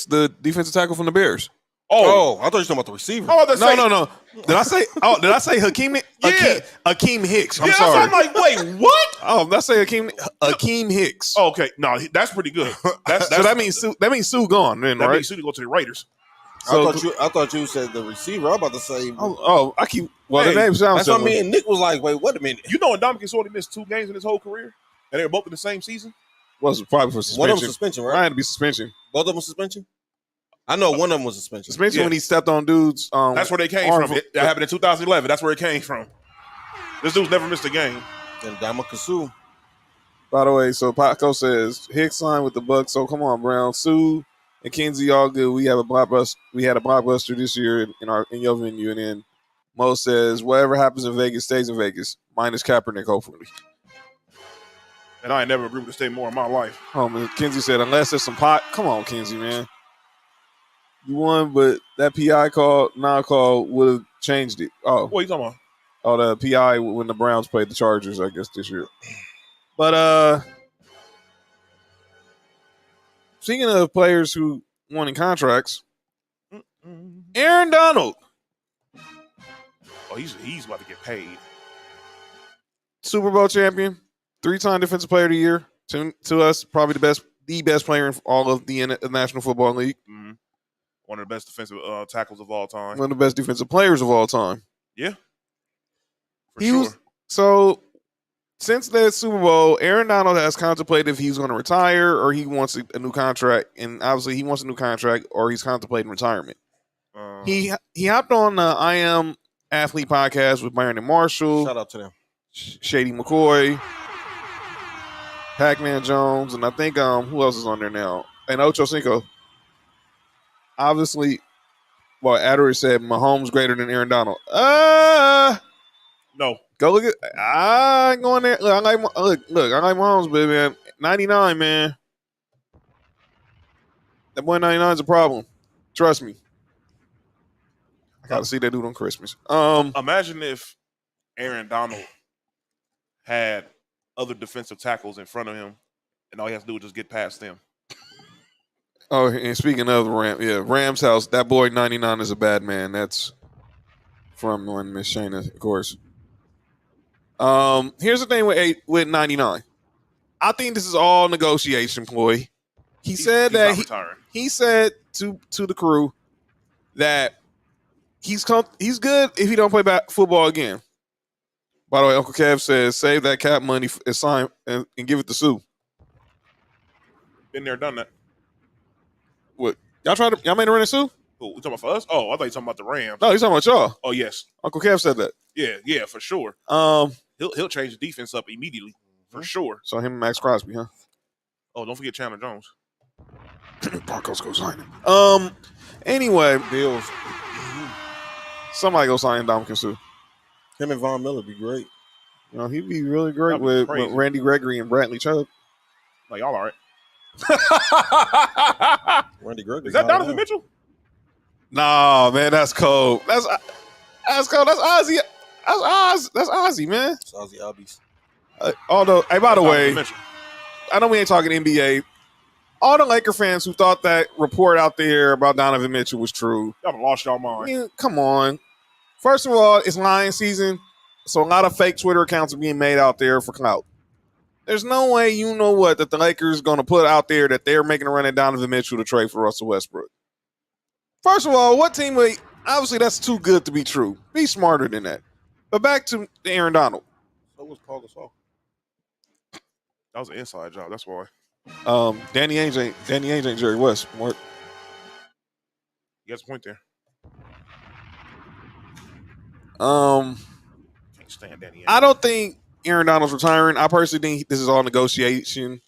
the defensive tackle from the Bears. Oh, I thought you were talking about the receiver. Oh, no. Did I say Hakeem? Yeah. Hakeem Hicks. I'm yeah, sorry. I'm like, wait, what? Oh, did I say Hakeem Hicks? Oh, okay, no, that's pretty good. That's so that means Sue gone then, that right? means Sue to go to the Raiders. So, I thought you said the receiver. I'm about to say. The name sounds. That's what me and Nick was like. Wait, wait a minute. You know, Ndamukong Suh missed 2 games in his whole career, and they were both in the same season. Was probably for suspension. One of them suspension, right? Mine had to be suspension. Both of them suspension. I know one of them was suspension. Suspension when he stepped on dudes. That's where they came from. That happened in 2011. That's where it came from. This dude's never missed a game. And Ndamukong Suh. By the way, so Paco says Hicks signed with the Bucks. So come on, Brown, Sue, and Kenzie all good. We had a blockbuster this year in your venue, and then Mo says whatever happens in Vegas stays in Vegas, minus Kaepernick, hopefully. And I ain't never agreed with the state more in my life. Oh man, Kenzie said unless there's some pot. Come on, Kenzie, man. You won, but that PI call, non-call, would have changed it. Oh, What are you talking about? oh, the PI when the Browns played the Chargers, I guess, this year. But speaking of players who won in contracts, Aaron Donald, Oh, he's about to get paid. Super Bowl champion, 3-time Defensive Player of the Year. To us, probably the best player in all of the National Football League. Mm-hmm. One of the best defensive tackles of all time. One of the best defensive players of all time. Yeah, for He sure. was so. Since the Super Bowl, Aaron Donald has contemplated if he's going to retire or he wants a new contract, and obviously he wants a new contract or he's contemplating retirement. He hopped on the I Am Athlete podcast with Byron and Marshall, Shout out to them. Shady McCoy, Pac-Man Jones, and I think who else is on there now? And Ocho Cinco. Obviously, well, Adder said Mahomes greater than Aaron Donald. No. Go look at. I ain't going there. Look, I like Mahomes, but man, 99, man. That boy 99 is a problem. Trust me. I gotta see that dude on Christmas. Imagine if Aaron Donald had other defensive tackles in front of him, and all he has to do is just get past them. Oh, and speaking of Rams house. That boy 99 is a bad man. That's from when Miss Shayna, of course. Here's the thing with 99. I think this is all negotiation ploy. He said he said to the crew that he's good if he don't play football again. By the way, Uncle Kev says save that cap money and sign and give it to Sue. Been there, done that. What y'all made a run at Sue? Who, we talking about for us? Oh, I thought you talking about the Rams. No, he's talking about y'all. Oh yes, Uncle Kev said that. yeah, for sure. He'll change the defense up immediately for sure. So him and Max Crosby, huh? Oh, don't forget Chandler Jones. Broncos go sign him. Anyway, Bills. somebody go sign Dominican Sue. Him and Von Miller be great. You know, he'd be really great That'd be with crazy. Randy Gregory and Bradley Chubb. Like y'all all right? Randy Gregory. Is that Donovan Mitchell? Nah, man, that's cold. That's cold. That's Ozzy. That's Ozzy, man. It's Ozzy Albies. Although, hey, by the Donovan way, Mitchell. I know we ain't talking NBA. All the Laker fans who thought that report out there about Donovan Mitchell was true. Y'all done lost y'all mind. I mean, come on. First of all, it's lion season, so a lot of fake Twitter accounts are being made out there for clout. There's no way that the Lakers going to put out there that they're making a run at Donovan Mitchell to trade for Russell Westbrook. First of all, what team would obviously that's too good to be true. Be smarter than that. But back to Aaron Donald. So was Paul Gasol. That was an inside job. That's why. Danny Ainge ain't Jerry West. What? You got a point there. Can't stand Danny Ainge. I don't think Aaron Donald's retiring. I personally think this is all negotiation.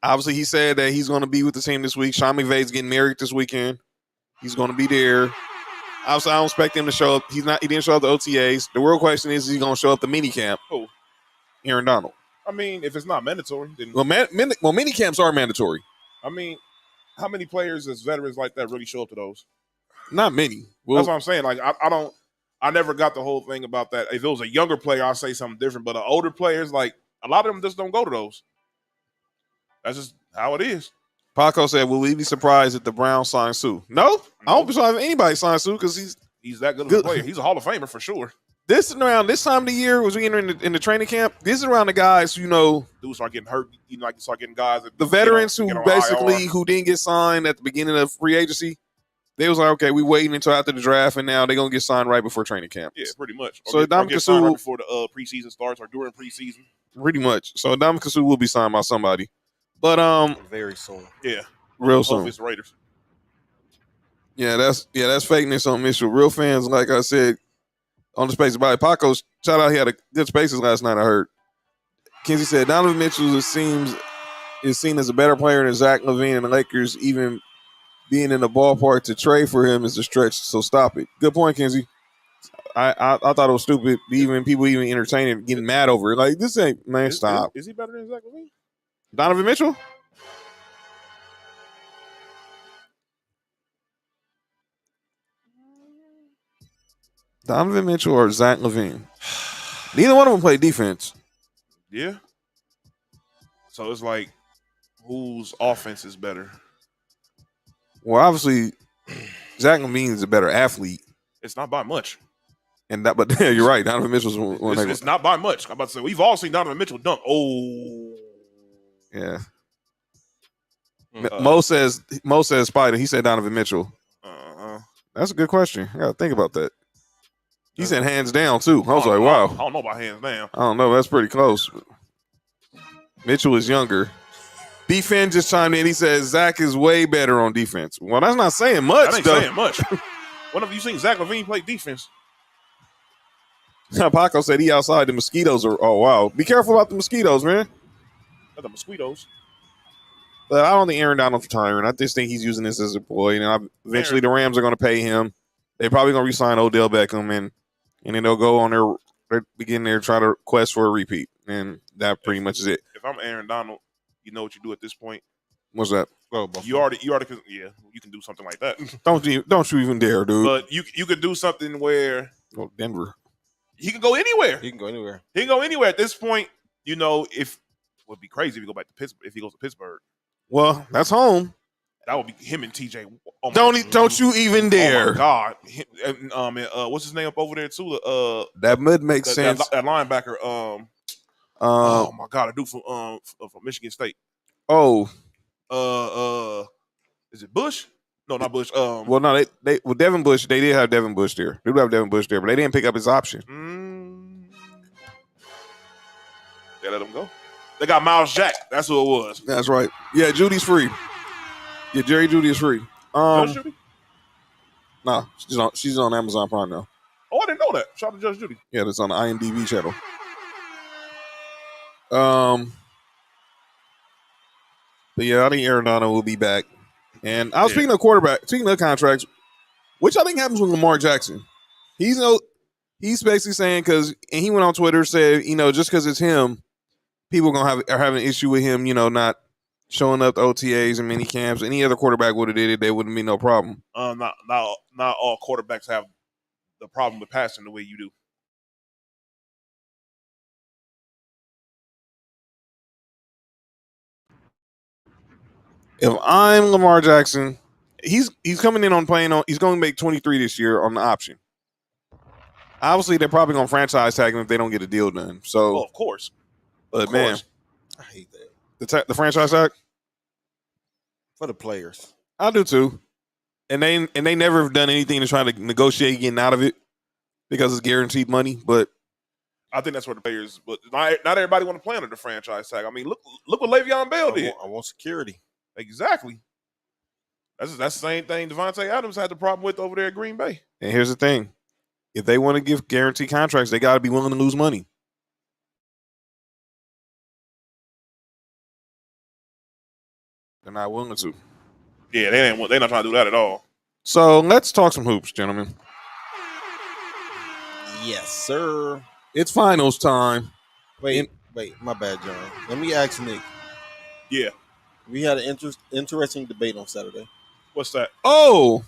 Obviously, he said that he's going to be with the team this week. Sean McVay's getting married this weekend. He's going to be there. Obviously, I don't expect him to show up. He didn't show up to OTAs. The real question is he going to show up to minicamp? Who? Aaron Donald. I mean, if it's not mandatory, then mini camps are mandatory. I mean, how many players as veterans like that really show up to those? Not many. That's what I'm saying. Like, I never got the whole thing about that. If it was a younger player, I'd say something different. But older players, like a lot of them, just don't go to those. That's just how it is. Paco said, "Will we be surprised if the Browns sign Sue?" No, I won't be surprised if anybody signs Sue because he's that good of a player. He's a Hall of Famer for sure. This around this time of the year, was we entering in the training camp? This is around the guys dudes start getting hurt. Like you start getting guys that the veterans get on basically IR. who didn't get signed at the beginning of free agency. They was like, okay, we waiting until after the draft, and now they're gonna get signed right before training camp. Yeah, pretty much. So get signed right before the preseason starts or during preseason. Pretty much. So Dominican Sue will be signed by somebody, but very soon. Yeah, real soon. It's the Raiders. Yeah, that's fakeness on Mitchell. Real fans, like I said, on the Spaces by Paco, shout out, he had a good Spaces last night, I heard. Kenzie said Donovan Mitchell is seen as a better player than Zach LaVine, and the Lakers even being in the ballpark to trade for him is a stretch, so stop it. Good point, Kenzie. I thought it was stupid. People even entertaining, getting mad over it. Like, this ain't, man, stop. Is he better than Zach LaVine? Donovan Mitchell? Donovan Mitchell or Zach LaVine? Neither one of them play defense. Yeah. So it's like, whose offense is better? Well, obviously, Zach LaVine is a better athlete. It's not by much. And that, but yeah, you're right. Donovan Mitchell's one. It's not by much. I'm about to say we've all seen Donovan Mitchell dunk. Oh, Yeah. Mo says Spider. He said Donovan Mitchell. That's a good question. I gotta think about that. He said hands down too. I was like, wow. I don't know about hands down. I don't know. That's pretty close. Mitchell is younger. Defense just chimed in. He says Zach is way better on defense. Well, that's not saying much. That ain't though. saying much. When have you seen Zach LaVine play defense? Paco said he outside. The mosquitoes are. Oh wow! Be careful about the mosquitoes, man. Not the mosquitoes. But I don't think Aaron Donald's retiring. I just think he's using this as a ploy. And eventually the Rams are going to pay him. They're probably going to re-sign Odell Beckham, and then they'll go on their begin there try to quest for a repeat, and that pretty much is it. If I'm Aaron Donald, you know what you do at this point. What's that? You already, you can do something like that. Don't you even dare, dude. But you could do something where Denver. He can go anywhere. He can go anywhere. He can go anywhere at this point. You know, if it would be crazy if he go back to Pittsburgh. If he goes to Pittsburgh, well, that's home. that would be him and TJ. Oh Don't you even dare. Oh my God. What's his name up over there too? That would make sense. That linebacker. Oh my God, a dude from Michigan State. Oh. Is it Bush? No, not Bush. Well, no, they with Devin Bush, they did have Devin Bush there. They do have Devin Bush there, but they didn't pick up his option. They let him go. They got Miles Jack. That's who it was. That's right. Yeah, Judy's free. Yeah, Jerry Judy is free. Judge Judy? Nah, she's on Amazon Prime now. Oh, I didn't know that. Shout out to Judge Judy. Yeah, that's on the IMDb channel. But yeah, I think Aaron Donald will be back. And I was speaking of contracts, which I think happens with Lamar Jackson. He's basically saying and he went on Twitter said, just because it's him, people are having an issue with him, not showing up to OTAs and mini camps. Any other quarterback would have did it, there wouldn't be no problem. Not all quarterbacks have the problem with passing the way you do. If I'm Lamar Jackson, he's coming in on playing on. He's going to make 23 this year on the option. Obviously, they're probably going to franchise tag him if they don't get a deal done. So, of course. But man, I hate that the franchise tag for the players. I do too, and they never have done anything to try to negotiate getting out of it because it's guaranteed money. But I think that's where the players. But not everybody want to play under the franchise tag. I mean, look what Le'Veon Bell did. I want security. Exactly. That's the same thing Devontae Adams had the problem with over there at Green Bay. And here's the thing. If they want to give guaranteed contracts, they got to be willing to lose money. They're not willing to. Yeah, they're not trying to do that at all. So let's talk some hoops, gentlemen. Yes, sir. It's finals time. Wait, my bad, John. Let me ask Nick. Yeah. We had an interesting debate on Saturday. What's that? Oh.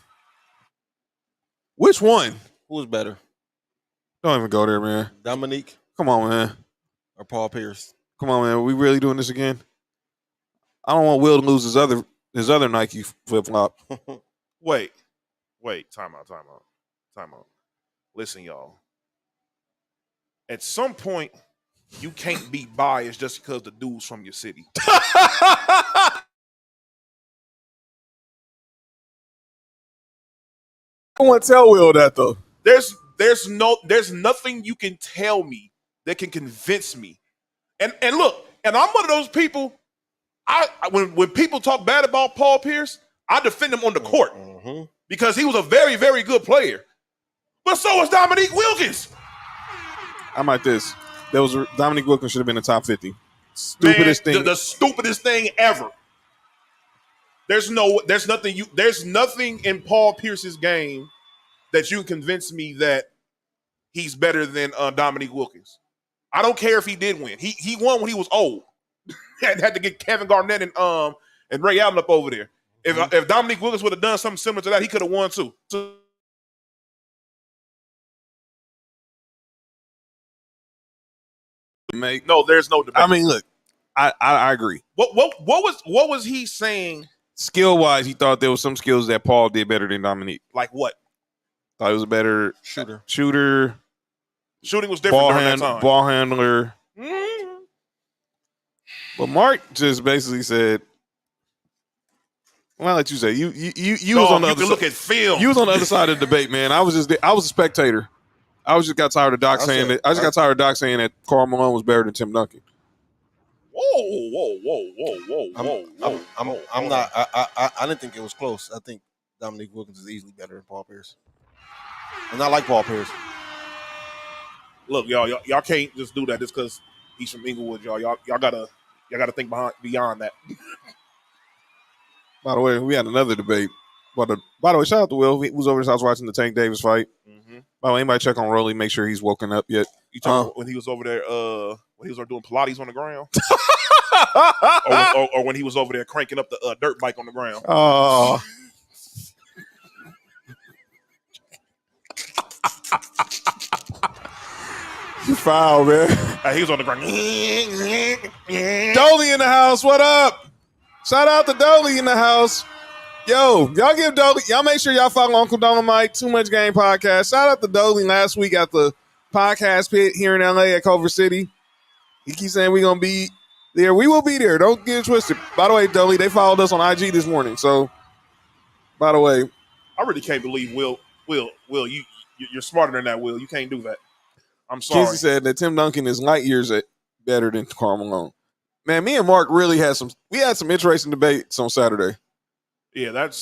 Which one? Who was better? Don't even go there, man. Dominique? Come on, man. Or Paul Pierce? Come on, man. Are we really doing this again? I don't want Will to lose his other Nike flip-flop. Wait. Time out. Listen, y'all. At some point, you can't be biased just because the dude's from your city. I don't want to tell Will that though. There's nothing you can tell me that can convince me. And look, and I'm one of those people. When people talk bad about Paul Pierce, I defend him on the court because he was a very, very good player. But so was Dominique Wilkins. I'm like this. Dominique Wilkins should have been in the top 50. Stupidest thing. The stupidest thing ever. There's nothing in Paul Pierce's game that you can convince me that he's better than Dominique Wilkins. I don't care if he did win. He won when he was old. had to get Kevin Garnett and Ray Allen up over there. If Dominique Wilkins would have done something similar to that, he could have won too. Mate. No, there's no debate. I mean, look, I agree. What was he saying? Skill wise, he thought there was some skills that Paul did better than Dominique. Like what? Thought he was a better Shooter. Shooting was different during that time. Ball handler. Mm. But Mark just basically said, "Well, I'll let you say you was on the other side. Look side. at film. You was on the other side of the debate, man. I was a spectator. I got tired of Doc saying that. I just got tired of Doc saying that Karl Malone was better than Tim Duncan. Whoa. I'm not. I didn't think it was close. I think Dominique Wilkins is easily better than Paul Pierce. I'm not like Paul Pierce. Look, y'all can't just do that just because he's from Inglewood, y'all. Y'all gotta think beyond that. By the way, we had another debate. By the way, shout out to Will. He was over his house watching the Tank Davis fight. Mm-hmm. By the way, anybody check on Rolly, make sure he's woken up yet. You talking about when he was over there, when he was doing Pilates on the ground? or when he was over there cranking up the dirt bike on the ground? Oh. You foul, man. He was on the ground. Dolly in the house. What up? Shout out to Dolly in the house. Yo, y'all give Dolly. Y'all make sure y'all follow Uncle Dolomite, Too Much Game Podcast. Shout out to Dolly last week at the podcast pit here in LA at Culver City. He keeps saying we're going to be there. We will be there. Don't get it twisted. By the way, Dolly, they followed us on IG this morning. So, by the way. I really can't believe Will, you're smarter than that, Will. You can't do that. I'm sorry. Kinsey said that Tim Duncan is light years better than Karl Malone. Man, me and Mark really had some interesting debates on Saturday. Yeah, that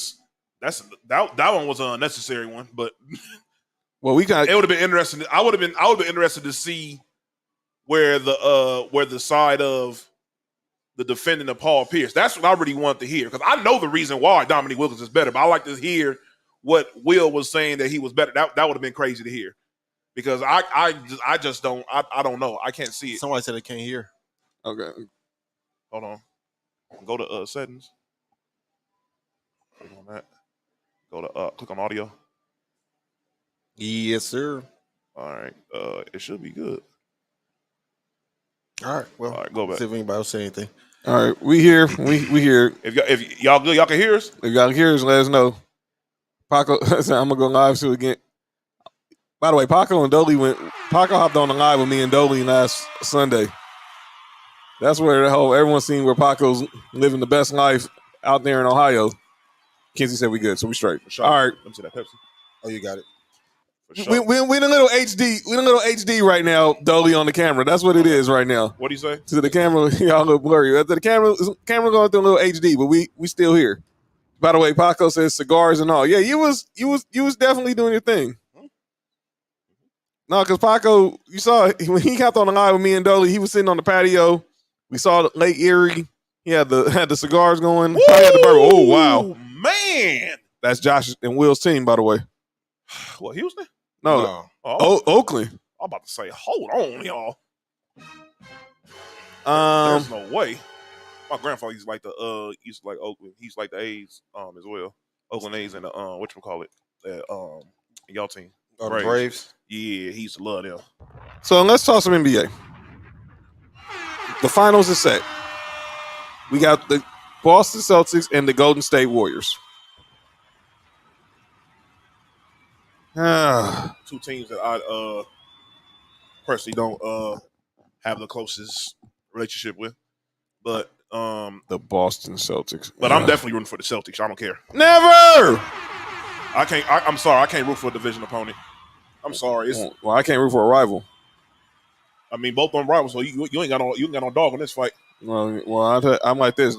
one was an unnecessary one, but well, it would have been interesting. I would have been interested to see where the side of the defendant of Paul Pierce. That's what I really want to hear, because I know the reason why Dominique Wilkins is better, but I like to hear what Will was saying that he was better. That would have been crazy to hear, because I just don't know. I can't see it. Somebody said they can't hear. Okay, hold on. Go to settings. Click on that. Go to click on audio. Yes, sir. All right. It should be good. All right. Well, all right, go back. See if anybody else say anything. All right, we here. We here. If y'all good, y'all can hear us. If y'all can hear us, let us know. Paco, I'm gonna go live too again. By the way, Paco hopped on the live with me and Dolly last Sunday. That's where everyone's seen where Paco's living the best life out there in Ohio. Kinsey said we good, so we straight. Sure. All right. Let me see that Pepsi. Oh, you got it. Sure. We in a little HD. We in a little HD right now, Dolly on the camera. That's what it is right now. What do you say? To the camera, y'all look blurry. The camera going through a little HD, but we still here. By the way, Paco says cigars and all. Yeah, you was definitely doing your thing. No, because Paco, you saw when he hopped on the line with me and Dolly, he was sitting on the patio. We saw Lake Erie. He had the cigars going. He had the bourbon. Oh wow, man! That's Josh and Will's team, by the way. What, Houston? No. Oakland. I'm about to say, hold on, y'all. There's no way. My grandfather used to like Oakland. He used to like the A's as well. Oakland A's and the whatchamacallit, y'all team. Oh, the Braves. Yeah, he used to love them. So let's talk some NBA. The finals is set. We got the Boston Celtics and the Golden State Warriors. Two teams that I personally don't have the closest relationship with, but the Boston Celtics. But I'm definitely rooting for the Celtics. I don't care. Never. I'm sorry. I can't root for a division opponent. I'm sorry. Well, I can't root for a rival. I mean, both of them rivals. So you ain't got no dog in this fight. Well, I'm like this.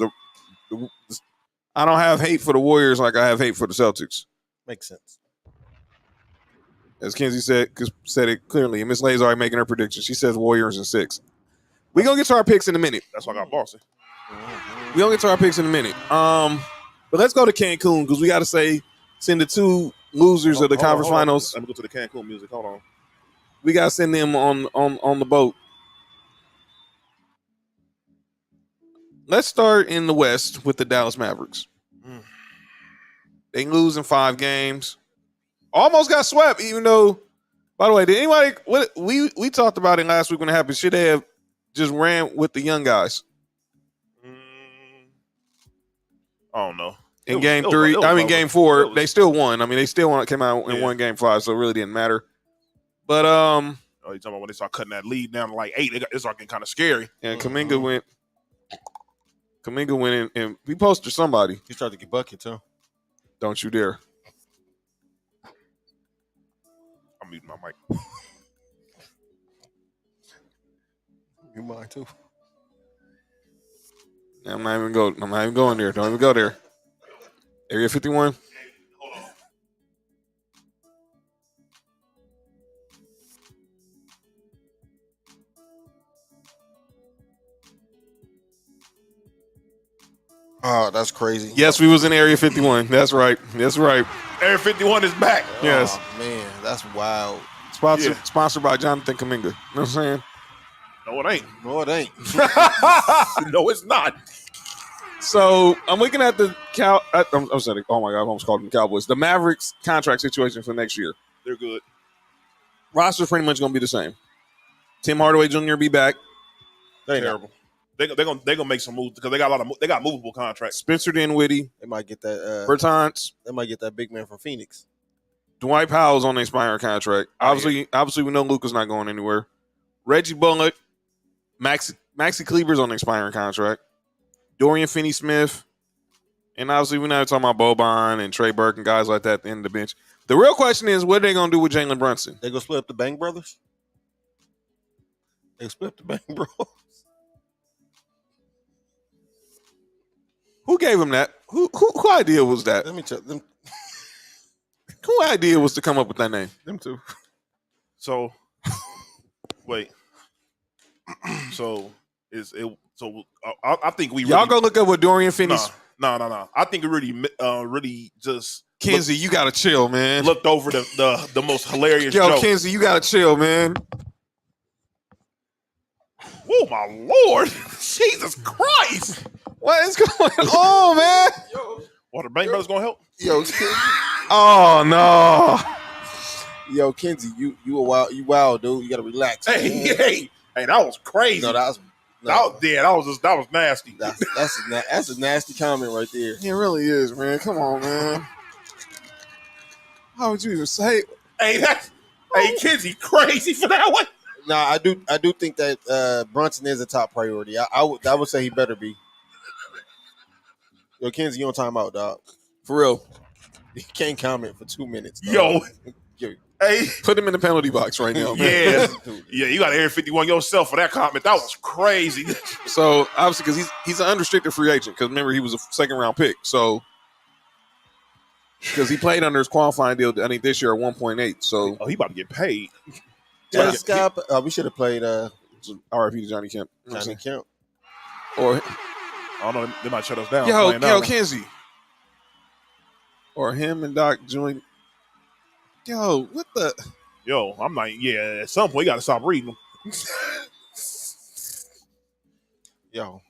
I don't have hate for the Warriors like I have hate for the Celtics. Makes sense. As Kenzie said it clearly, and Miss Lay's already making her prediction. She says Warriors in 6. We're going to get to our picks in a minute. That's why I got Boston. We're going to get to our picks in a minute. But let's go to Cancun because we got to send the two losers of the conference finals. Let me go to the Cancun music. Hold on. We got to send them on the boat. Let's start in the West with the Dallas Mavericks. They lose in 5 games. Almost got swept, even though, by the way, did anybody, we talked about it last week when it happened. Should they have just ran with the young guys I don't know. in game 3. Game 4, they still won. I mean, they still came out and won game 5, so it really didn't matter. But oh, you talking about when they start cutting that lead down to like 8? It started getting kind of scary. And Kuminga went in and he posted somebody. He tried to get bucket too. Don't you dare. I'm muting my mic. You mine too. I'm not even going there. Don't even go there. Area 51. Oh, that's crazy. Yes, we was in Area 51. That's right. Area 51 is back. Yes. Oh, man, that's wild. Sponsored by Jonathan Kuminga. You know what I'm saying? No, it ain't. No, it ain't. No, it's not. So I'm looking at the I'm sorry. Oh my God, I almost called them Cowboys. The Mavericks contract situation for next year. They're good. Roster's pretty much going to be the same. Tim Hardaway Jr. be back. They Terrible. They're gonna make some moves because they got movable contracts. Spencer Dinwiddie, They might get that. Bertans, They might get that big man from Phoenix. Dwight Powell's on the expiring contract. Obviously, we know Luka's not going anywhere. Reggie Bullock, Maxi Kleber's on the expiring contract. Dorian Finney-Smith, and obviously we're not talking about Boban and Trey Burke and guys like that at the end of the bench. The real question is, what are they gonna do with Jalen Brunson? They gonna split up the Bang brothers. They split up the Bang bros. Who gave him that? Who idea was that? Let me tell them. Who idea was to come up with that name? Them two. So, wait. So is it? So I think we Y'all go look up what Dorian Finney. No. I think it really just Kenzie, you gotta chill, man. looked over the most hilarious Yo, joke. Kenzie, you gotta chill, man. Oh my Lord, Jesus Christ! What is going on, man? What the Bank Brothers gonna help? Yo, Oh no. yo, Kenzie, you wild, dude. You gotta relax. Hey, that was crazy. No, that was nasty. that's a nasty comment right there. It really is, man. Come on, man. How would you even say? Hey, Kenzie, crazy for that one. No, I do think that Brunson is a top priority. I would say he better be. Yo, Kenzie, you on timeout, dog. For real. You can't comment for 2 minutes. Dog. Yo, hey, Put him in the penalty box right now, man. yeah, you got Area 51 yourself for that comment. That was crazy. So obviously, because he's an unrestricted free agent. Because remember, he was a second round pick. So because he played under his qualifying deal, I think this year at 1.8. So he about to get paid. We should have played RIP to Johnny Kemp. You know what I'm Johnny Kemp. saying? Or I don't know. They might shut us down. yo, Kenzie. Or him and Doc join. Yo, what the? Yo, I'm like, yeah. At some point, you got to stop reading them. Yo,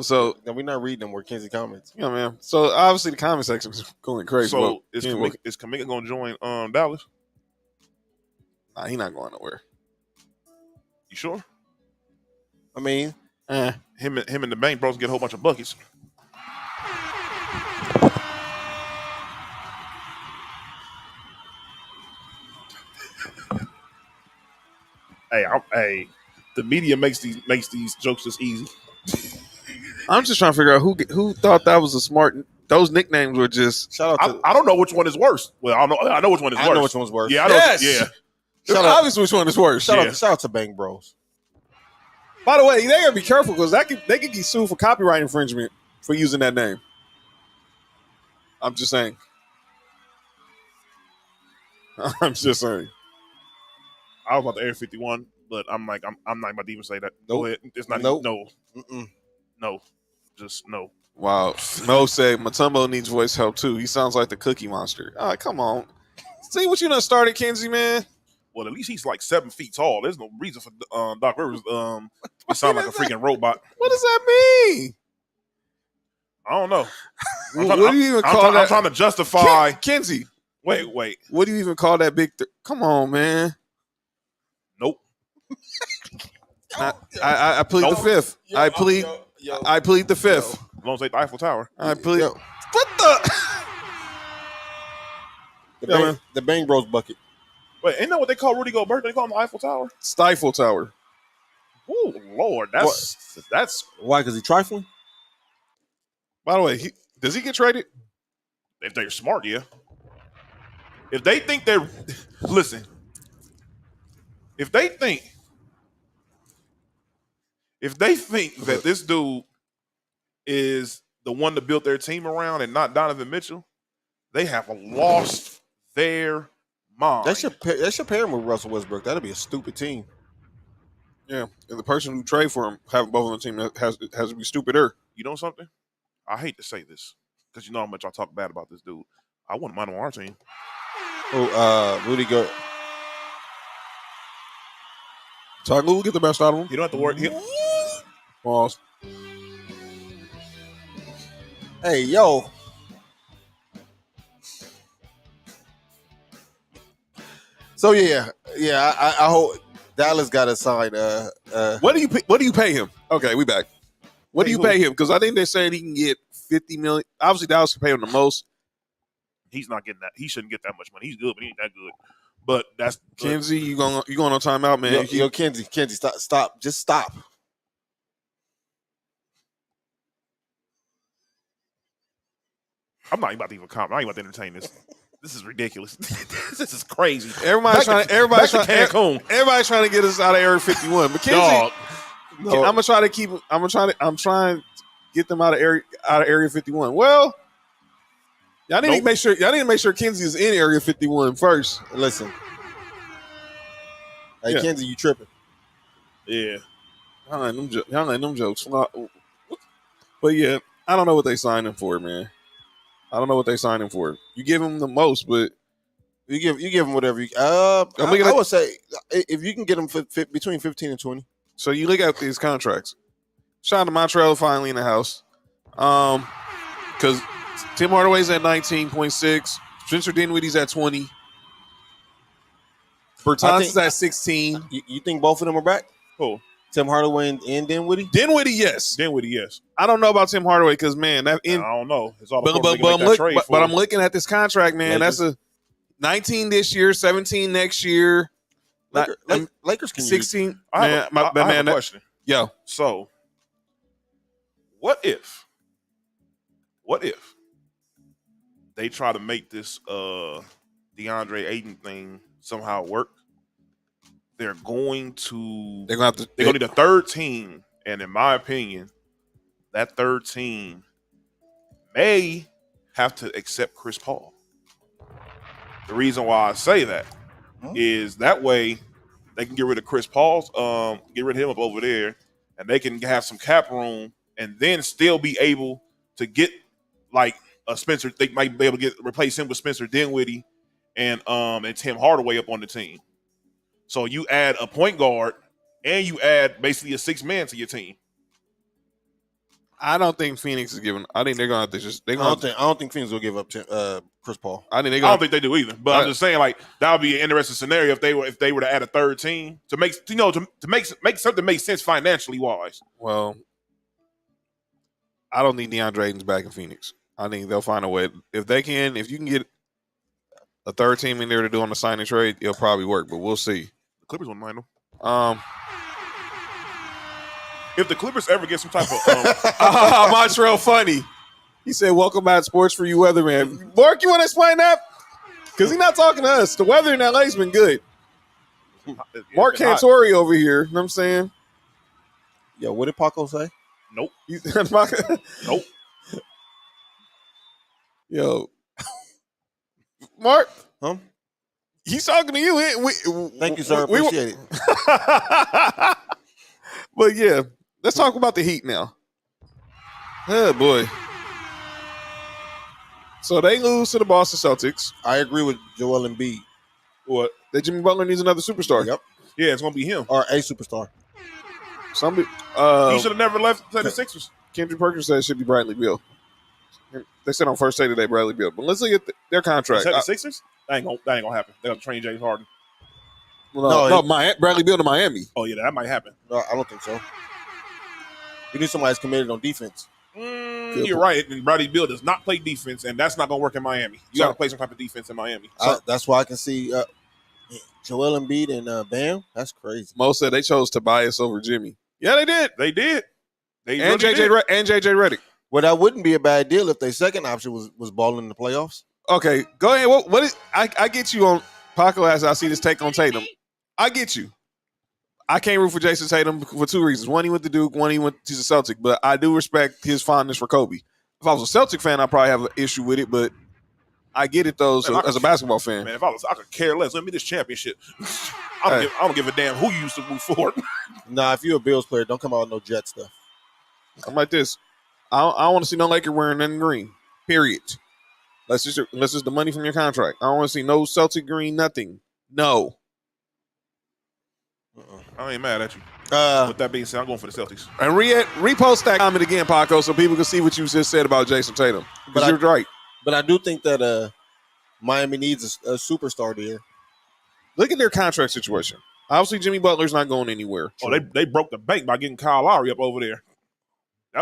So no, we're not reading them. We're Kenzie comments. yeah, man. So obviously the comment section is going crazy. So Well, is anyway. Kuminga going to join Dallas? Nah, he not going nowhere. You sure? I mean, Him and the Bank Bros get a whole bunch of buckets. Hey, the media makes these jokes just easy. I'm just trying to figure out who thought that was a smart. Those nicknames were just. shout out to. I don't know which one is worse. Well, I know which one is worse. I know which one's worse. Yeah, I know. Yes! Yeah. It's obvious which one is worse. Shout Yeah. out to Bang Bros. By the way, they gotta be careful because they could get sued for copyright infringement for using that name. I'm just saying. I'm just saying. I was about to Air 51, but I'm not about to even say that. Nope. Go ahead. It's not. Nope. No. Mm-mm. No. Just no. Wow. Mo said Mutombo needs voice help too. He sounds like the Cookie Monster. All right, come on. See what you done started, Kenzie, man. Well, at least he's like 7 feet tall. There's no reason for Doc Rivers to sound like a freaking robot. What does that mean? I don't know. What do you even call that? I'm trying to justify. Kenzie. Wait. What do you even call that big? Come on, man. Nope. I plead the fifth. I plead the fifth. As long as they the Eiffel Tower. I plead. Yo. What the? The Bang Bros bucket. Wait, ain't that what they call Rudy Gobert? They call him the Eiffel Tower? Stifle Tower. Oh, Lord. That's Why? Because he trifling? By the way, does he get traded? if they're smart, yeah. If they think they're listen, if they think that this dude is the one to build their team around and not Donovan Mitchell, they have lost their mind. They should pair him with Russell Westbrook. That'd be a stupid team. Yeah, and the person who trade for him having both on the team has to be stupider. You know something? I hate to say this because you know how much I talk bad about this dude. I wouldn't mind him on our team. Oh, Rudy go. Talk will get the best out of him. You don't have to worry. Pause. Hey, yo. So I hope Dallas got to sign. What do you pay him? Okay, we back. What do you pay him? Because I think they said he can get $50 million. Obviously, Dallas can pay him the most. He's not getting that. He shouldn't get that much money. He's good, but he ain't that good. But that's Kenzie. You going on timeout, man? Yo, Kenzie, stop, just stop. I'm not even about to even comment. I'm not even about to entertain this. This is ridiculous. This is crazy. Everybody's trying to get us out of Area 51. But Kenzie, Dog. No. I'm trying to get them out of Area 51. Well, y'all need to make sure Kenzie is in Area 51 first. Listen. Hey, Yeah. Kenzie, you tripping. Yeah. Y'all ain't them jokes. But yeah, I don't know what they signed him for, man. I don't know what they signed him for. You give him the most, but You give him whatever you. I would say if you can get him between 15 and 20. so you look at these contracts. Shout out to Montreal finally in the house. Because Tim Hardaway's at 19.6. Spencer Dinwiddie's at 20. Bertans is at 16. You think both of them are back? Who? Tim Hardaway and Dinwiddie? Dinwiddie, yes. Dinwiddie, yes. I don't know about Tim Hardaway because, man, I don't know. It's all but I'm looking at this contract, man. Lakers. That's a 19 this year, 17 next year. Lakers can 16. I have a question. Yo. So, what if they try to make this DeAndre Ayton thing somehow work? They're going to need a third team, and in my opinion, that third team may have to accept Chris Paul. The reason why I say that is that way they can get rid of Chris Paul's, get rid of him up over there, and they can have some cap room, and then still be able to get like a Spencer. They might be able to replace him with Spencer Dinwiddie and Tim Hardaway up on the team. So you add a point guard and you add basically a 6-man to your team. I don't think Phoenix is giving. I think they're going to have to just. I don't think Phoenix will give up to Chris Paul. I don't think they do either. But I'm just saying, like, that would be an interesting scenario if they were to add a third team to make make something make sense financially wise. Well, I don't think DeAndre Ayton's back in Phoenix. I think they'll find a way. If you can get a third team in there to do on the sign and trade, it'll probably work. But we'll see. The Clippers won't mind them. If the Clippers ever get some type of Montreal funny. He said, "Welcome back, sports for you, weatherman." Mark, you want to explain that? Because he's not talking to us. The weather in LA's been good. Mark Cantori over here. You know what I'm saying? Yo, what did Paco say? Nope. Nope. Yo, Mark. Huh? He's talking to you. Thank you, sir. Appreciate it. But yeah, let's talk about the Heat now. Oh boy. So they lose to the Boston Celtics. I agree with Joel Embiid. What? That Jimmy Butler needs another superstar. Yep. Yeah, it's gonna be him or a superstar. Somebody. He should have never left the Sixers. Kendrick Perkins said it should be Bradley Beal. They said on first day today Bradley Beal. But let's look at their contract. The Sixers? That ain't gonna happen. They're gonna train James Harden. No, Bradley Beal to Miami. Oh yeah, that might happen. No, I don't think so. We need somebody that's committed on defense. You're right. And Bradley Beal does not play defense, and that's not going to work in Miami. You got to play some type of defense in Miami. That's why I can see Joel Embiid and Bam. That's crazy. Mo said they chose Tobias over Jimmy. Yeah, they did. They did. They And really did. JJ Redick. Well, that wouldn't be a bad deal if their second option was balling in the playoffs. Okay, go ahead. What is? I get you on Paco as I see this take on Tatum. I get you. I can't root for Jason Tatum for two reasons. One, he went to Duke. One, he's a Celtic. But I do respect his fondness for Kobe. If I was a Celtic fan, I'd probably have an issue with it. But I get it though. So, as a basketball fan, man, I could care less. Let me this championship. I don't give a damn who you used to move forward. Nah, if you're a Bills player, don't come out with no Jet stuff. I'm like this. I don't want to see no Laker wearing nothing green. Period. Unless it's the money from your contract. I don't want to see no Celtic green. Nothing. No. I ain't mad at you. With that being said, I'm going for the Celtics. And repost that comment again, Paco, so people can see what you just said about Jason Tatum. But you're right. But I do think that Miami needs a superstar there. Look at their contract situation. Obviously, Jimmy Butler's not going anywhere. Oh, they broke the bank by getting Kyle Lowry up over there.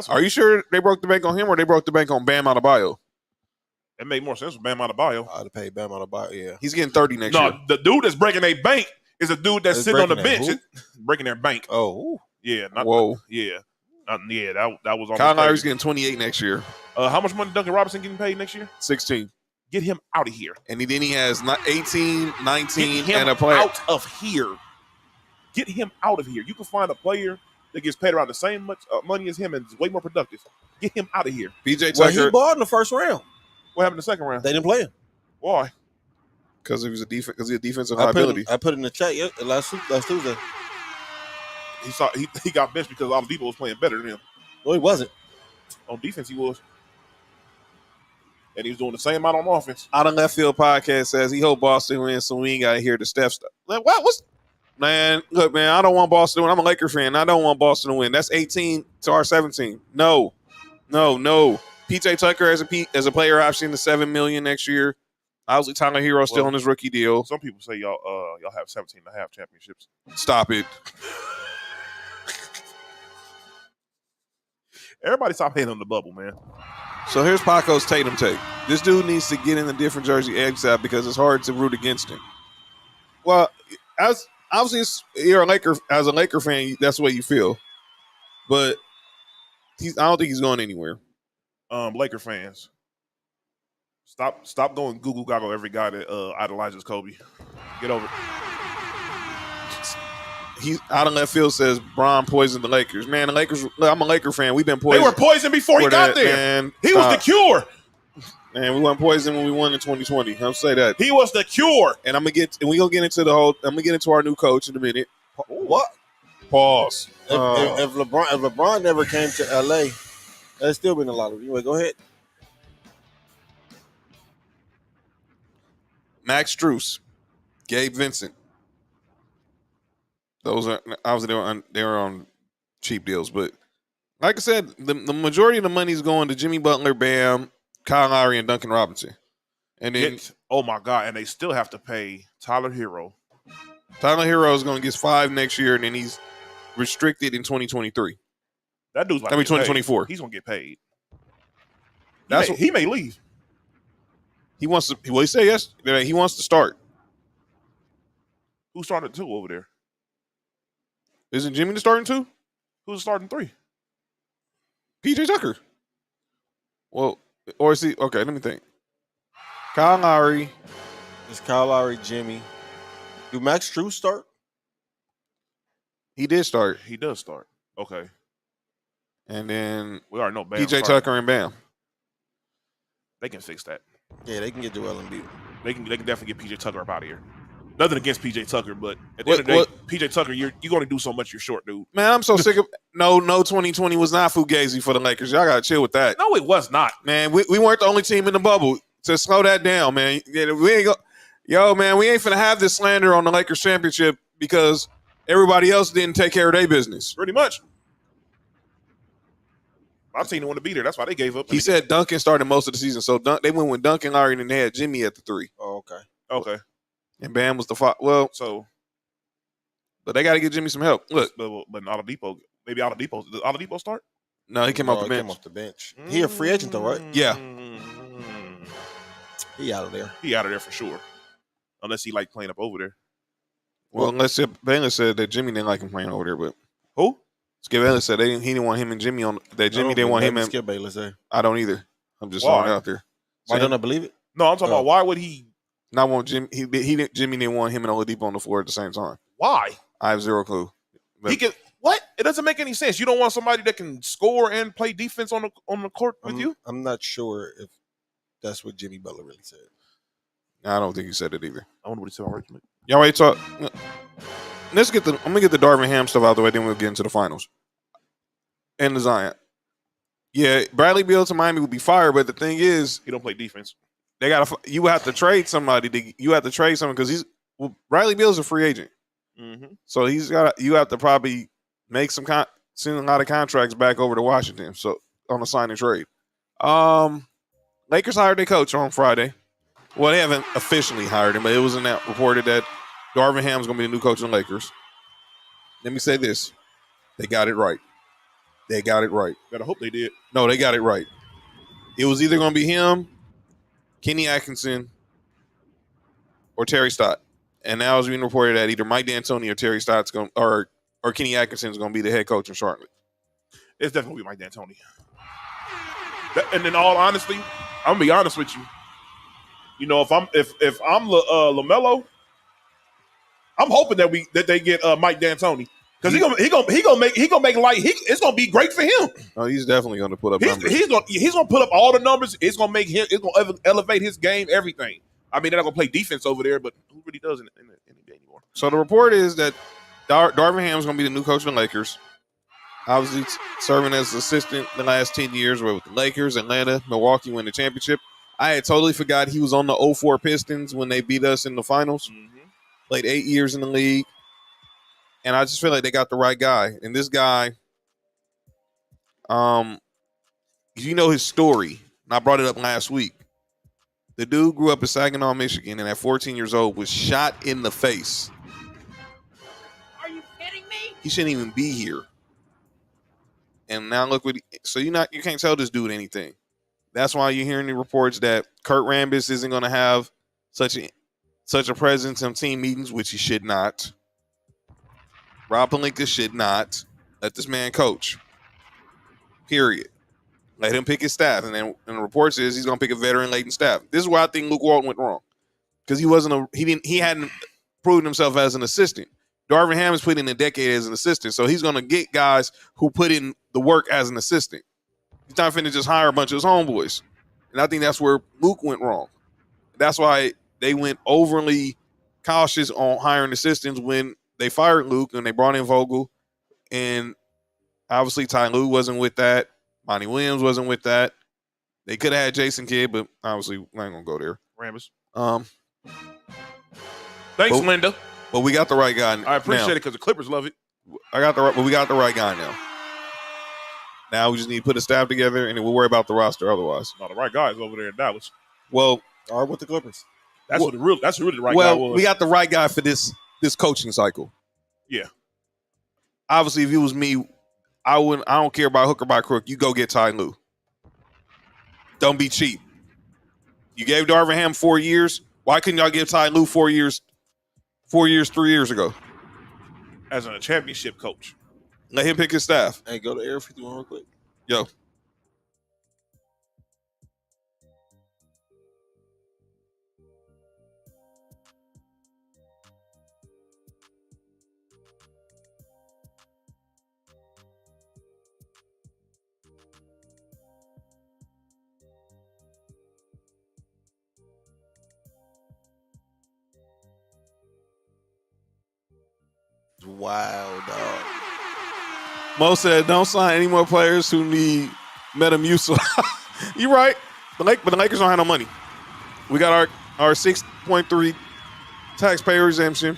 Are you sure they broke the bank on him or they broke the bank on Bam Adebayo? It made more sense with Bam Adebayo. I'd have paid Bam Adebayo, yeah. He's getting 30 next year. No, the dude that's breaking a bank is a dude that's sitting on the bench. Breaking their bank. Oh. Yeah. Whoa. Yeah. That was on Kyle Lowry's getting 28 next year. How much money Duncan Robinson getting paid next year? 16. Get him out of here. And then he has 18, 19, Get him and a player. out of here. Get him out of here. You can find a player that gets paid around the same much money as him and is way more productive. Get him out of here. PJ Tucker. Well, he balled in the first round. What happened in the second round? They didn't play him. Why? Because he was a defensive liability. I put in the chat last Tuesday. He got benched because Oladipo was playing better than him. No, he wasn't. On defense, he was. And he was doing the same amount on offense. Out of Left Field podcast says he hope Boston wins, so we ain't got to hear the Steph stuff. Like, what? Man, look, man, I don't want Boston to win. I'm a Laker fan. I don't want Boston to win. That's 18 to our 17. No. PJ Tucker as a player option to $7 million next year. Obviously, Tyler Hero still on his rookie deal. Some people say y'all have 17 and a half championships. Stop it. Everybody stop hating on the bubble, man. So here's Paco's Tatum take. This dude needs to get in a different jersey ASAP because it's hard to root against him. Well, obviously you're as a Laker fan, that's the way you feel. But I don't think he's going anywhere. Laker fans, stop going Google Goggle every guy that idolizes Kobe. Get over it. He's out of Left Field says Bron poisoned the Lakers. Man, the Lakers. I'm a Laker fan. We've been poisoned. They were poisoned before he got there. Man, he was the cure. Man, we weren't poisoned when we won in 2020. I'll say that. He was the cure. And we gonna get into our new coach in a minute. What? Pause. If LeBron never came to LA, there's still been a lot of. Anyway, go ahead. Max Strus, Gabe Vincent. Those are obviously they were on cheap deals, but like I said, the majority of the money is going to Jimmy Butler, Bam, Kyle Lowry, and Duncan Robinson. And then oh my God, and they still have to pay Tyler Hero. Tyler Hero is going to get 5 next year, and then he's restricted in 2023. That dude's like 2024. He's going to get paid. He may leave. He wants to. Well, he said yes. He wants to start. Who started 2 over there? Isn't Jimmy the starting 2? Who's starting 3? PJ Tucker. Well, or is he? Okay, let me think. Kyle Lowry. It's Kyle Lowry, Jimmy. Do Max Strus start? He did start. He does start. Okay. And then we already know Bam PJ Tucker and Bam. They can fix that. Yeah, they can get Joel Embiid. They can definitely get PJ Tucker up out of here. Nothing against PJ Tucker, but at the end of the day, PJ Tucker, you're going to do so much. You're short, dude. Man, I'm so sick of no 2020 was not fugazi for the Lakers. Y'all gotta chill with that. No, it was not. Man, we weren't the only team in the bubble. To slow that down, man. We ain't man, we ain't finna have this slander on the Lakers championship because everybody else didn't take care of their business. Pretty much. My team didn't want to be there. That's why they gave up. He said Duncan started most of the season, so they went with Duncan, Lowry, and they had Jimmy at the 3. Oh, okay. Okay. And Bam was the 5. Well, so But they got to get Jimmy some help. Look, but Oladipo, maybe Oladipo. Does Oladipo start? no, he came off the bench. Came off the bench. He a free agent though, right? Yeah. He out of there. He out of there for sure. Unless he like playing up over there. Well, unless Baylor said that Jimmy didn't like him playing over there, but Who? Skip Bayless said he didn't want him and Jimmy on that. Jimmy didn't want him and Skip Bayless say. I don't either. I'm just Why? throwing it out there. Why don't I believe it? No, I'm talking about why would he? Not want Jimmy. Jimmy didn't want him and Oladipo on the floor at the same time. Why? I have zero clue. But He can what? It doesn't make any sense. You don't want somebody that can score and play defense on the court with you? I'm not sure if that's what Jimmy Butler really said. I don't think he said it either. I wonder what he said originally. Y'all ready to talk? I'm gonna get the Darvin Ham stuff out the way, then we'll get into the finals. And the Zion. Yeah, Bradley Beal to Miami would be fired, but the thing is, He don't play defense. you have to trade somebody. Because Bradley Beal's a free agent, so you have to probably make send a lot of contracts back over to Washington. So on a sign and trade. Lakers hired their coach on Friday. Well, they haven't officially hired him, but it was reported that Darvin Ham is going to be the new coach of the Lakers. Let me say this: they got it right. They got it right. Gotta hope they did. No, they got it right. It was either going to be him, Kenny Atkinson, or Terry Stott. And now it's being reported that either Mike D'Antoni or Terry Stott's going or Kenny Atkinson's going to be the head coach in Charlotte. It's definitely Mike D'Antoni. And in all honesty, I'm gonna be honest with you. You know, if I'm LaMelo, I'm hoping that they get Mike D'Antoni. Because he gonna make light. It's gonna be great for him. Oh, he's definitely going to put up numbers. He's gonna put up all the numbers. It's gonna make him. It's gonna elevate his game. Everything. I mean, they're not gonna play defense over there, but who really does in the NBA anymore? So the report is that Darvin Ham is going to be the new coach of the Lakers. Obviously, serving as assistant the last 10 years with the Lakers, Atlanta, Milwaukee win the championship. I had totally forgot he was on the 04 Pistons when they beat us in the finals. Played 8 years in the league. And I just feel like they got the right guy. And this guy, you know his story. And I brought it up last week. The dude grew up in Saginaw, Michigan, and at 14 years old was shot in the face. Are you kidding me? He shouldn't even be here. And now look what you can't tell this dude anything. That's why you're hearing the reports that Kurt Rambis isn't going to have such a presence in team meetings, which he should not. Rob Pelinka should not let this man coach. Period. Let him pick his staff. And then the reports is he's going to pick a veteran-laden staff. This is where I think Luke Walton went wrong. Because he hadn't proven himself as an assistant. Darvin Ham has put in a decade as an assistant. So he's going to get guys who put in the work as an assistant. He's not finna just hire a bunch of his homeboys. And I think that's where Luke went wrong. That's why they went overly cautious on hiring assistants when they fired Luke and they brought in Vogel. And obviously Ty Lue wasn't with that. Monty Williams wasn't with that. They could have had Jason Kidd, but obviously we ain't gonna go there. Rambis. Thanks, Linda. But we got the right guy. I appreciate it because the Clippers love it. But we got the right guy now. Now we just need to put a staff together, and then we'll worry about the roster otherwise. No, the right guy is over there in Dallas. Well, or with the Clippers. That's really the right guy was. Well, we got the right guy for this coaching cycle. Yeah. Obviously, if it was me, I don't care about hook or by crook. You go get Ty Lue. Don't be cheap. You gave Darvin Ham 4 years. Why couldn't y'all give Ty Lue 4 years 3 years ago? As a championship coach. Let him pick his staff. Hey, go to Air 51 real quick. Yo. Wow, dog. Mo said, don't sign any more players who need Metamucil. You're right. But the Lakers don't have no money. We got our 6.3 taxpayer exemption,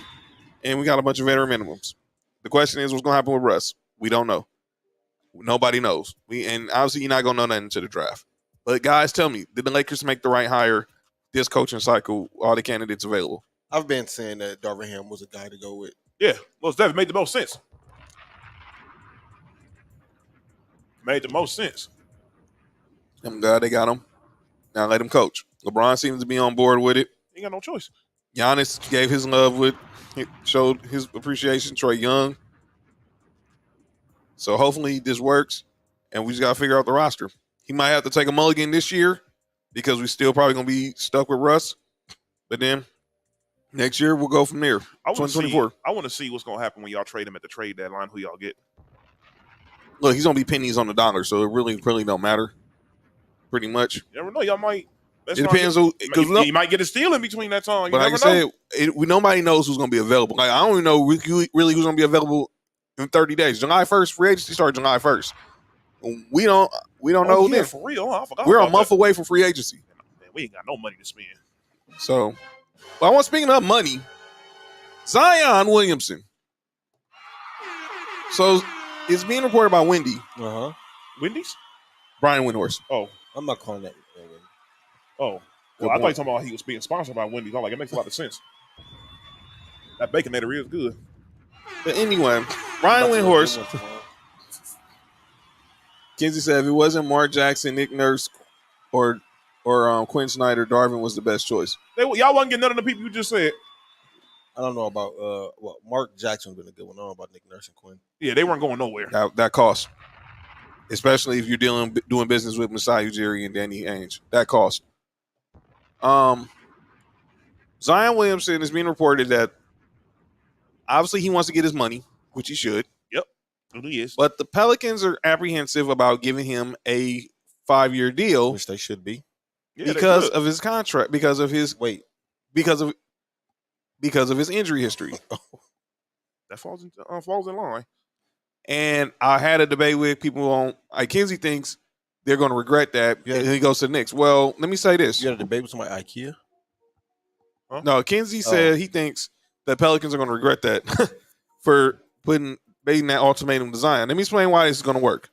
and we got a bunch of veteran minimums. The question is, what's going to happen with Russ? We don't know. Nobody knows. And obviously, you're not going to know nothing until the draft. But guys, tell me, did the Lakers make the right hire this coaching cycle, all the candidates available? I've been saying that Darvin Ham was a guy to go with. Yeah, most definitely made the most sense. Made the most sense. I'm glad they got him. Now let him coach. LeBron seems to be on board with it. Ain't got no choice. Giannis gave his love showed his appreciation. Trae Young. So hopefully this works, and we just got to figure out the roster. He might have to take a mulligan this year because we're still probably going to be stuck with Russ. But then next year we'll go from there. 2024. I want to see what's going to happen when y'all trade him at the trade deadline. Who y'all get? Look, he's going to be pennies on the dollar, so it really don't matter. Pretty much. You never know. Y'all might. It depends who. You might get a steal in between that time. You but like never I know. said, nobody knows who's going to be available. Like I don't even know really who's going to be available in 30 days. July 1st, free agency starts July 1st. We don't know. Yeah, for real. I forgot. We're a about month that. away from free agency. Man, we ain't got no money to spend. So, well, I want speaking of money, Zion Williamson. So it's being reported by Wendy, Wendy's? Brian Windhorst. Oh, I'm not calling that. well, Good I thought you point. talking about he was being sponsored by Wendy's. I'm like, it makes a lot of sense. That Baconator is good. But anyway, Brian Windhorst. Kinsey said if it wasn't Mark Jackson, Nick Nurse, or Quinn Snyder, Darvin was the best choice. Y'all wasn't getting none of the people you just said. I don't know about Mark Jackson been a good one. I don't know about Nick Nurse and Quinn. Yeah, they weren't going nowhere. That costs, especially if you're doing business with Masai Ujiri and Danny Ainge. That cost. Zion Williamson is being reported that obviously he wants to get his money, which he should. He is. But the Pelicans are apprehensive about giving him a 5-year deal Which they should be. Yeah, because of his contract, because of his injury history. that falls in line. And I had a debate with people on Kinsey thinks they're going to regret that. Yeah. And he goes to the Knicks. Well, let me say this. You had a debate with somebody IKEA? Huh? No, Kinsey said he thinks the Pelicans are going to regret that for baiting that ultimatum to Zion. Let me explain why this is going to work.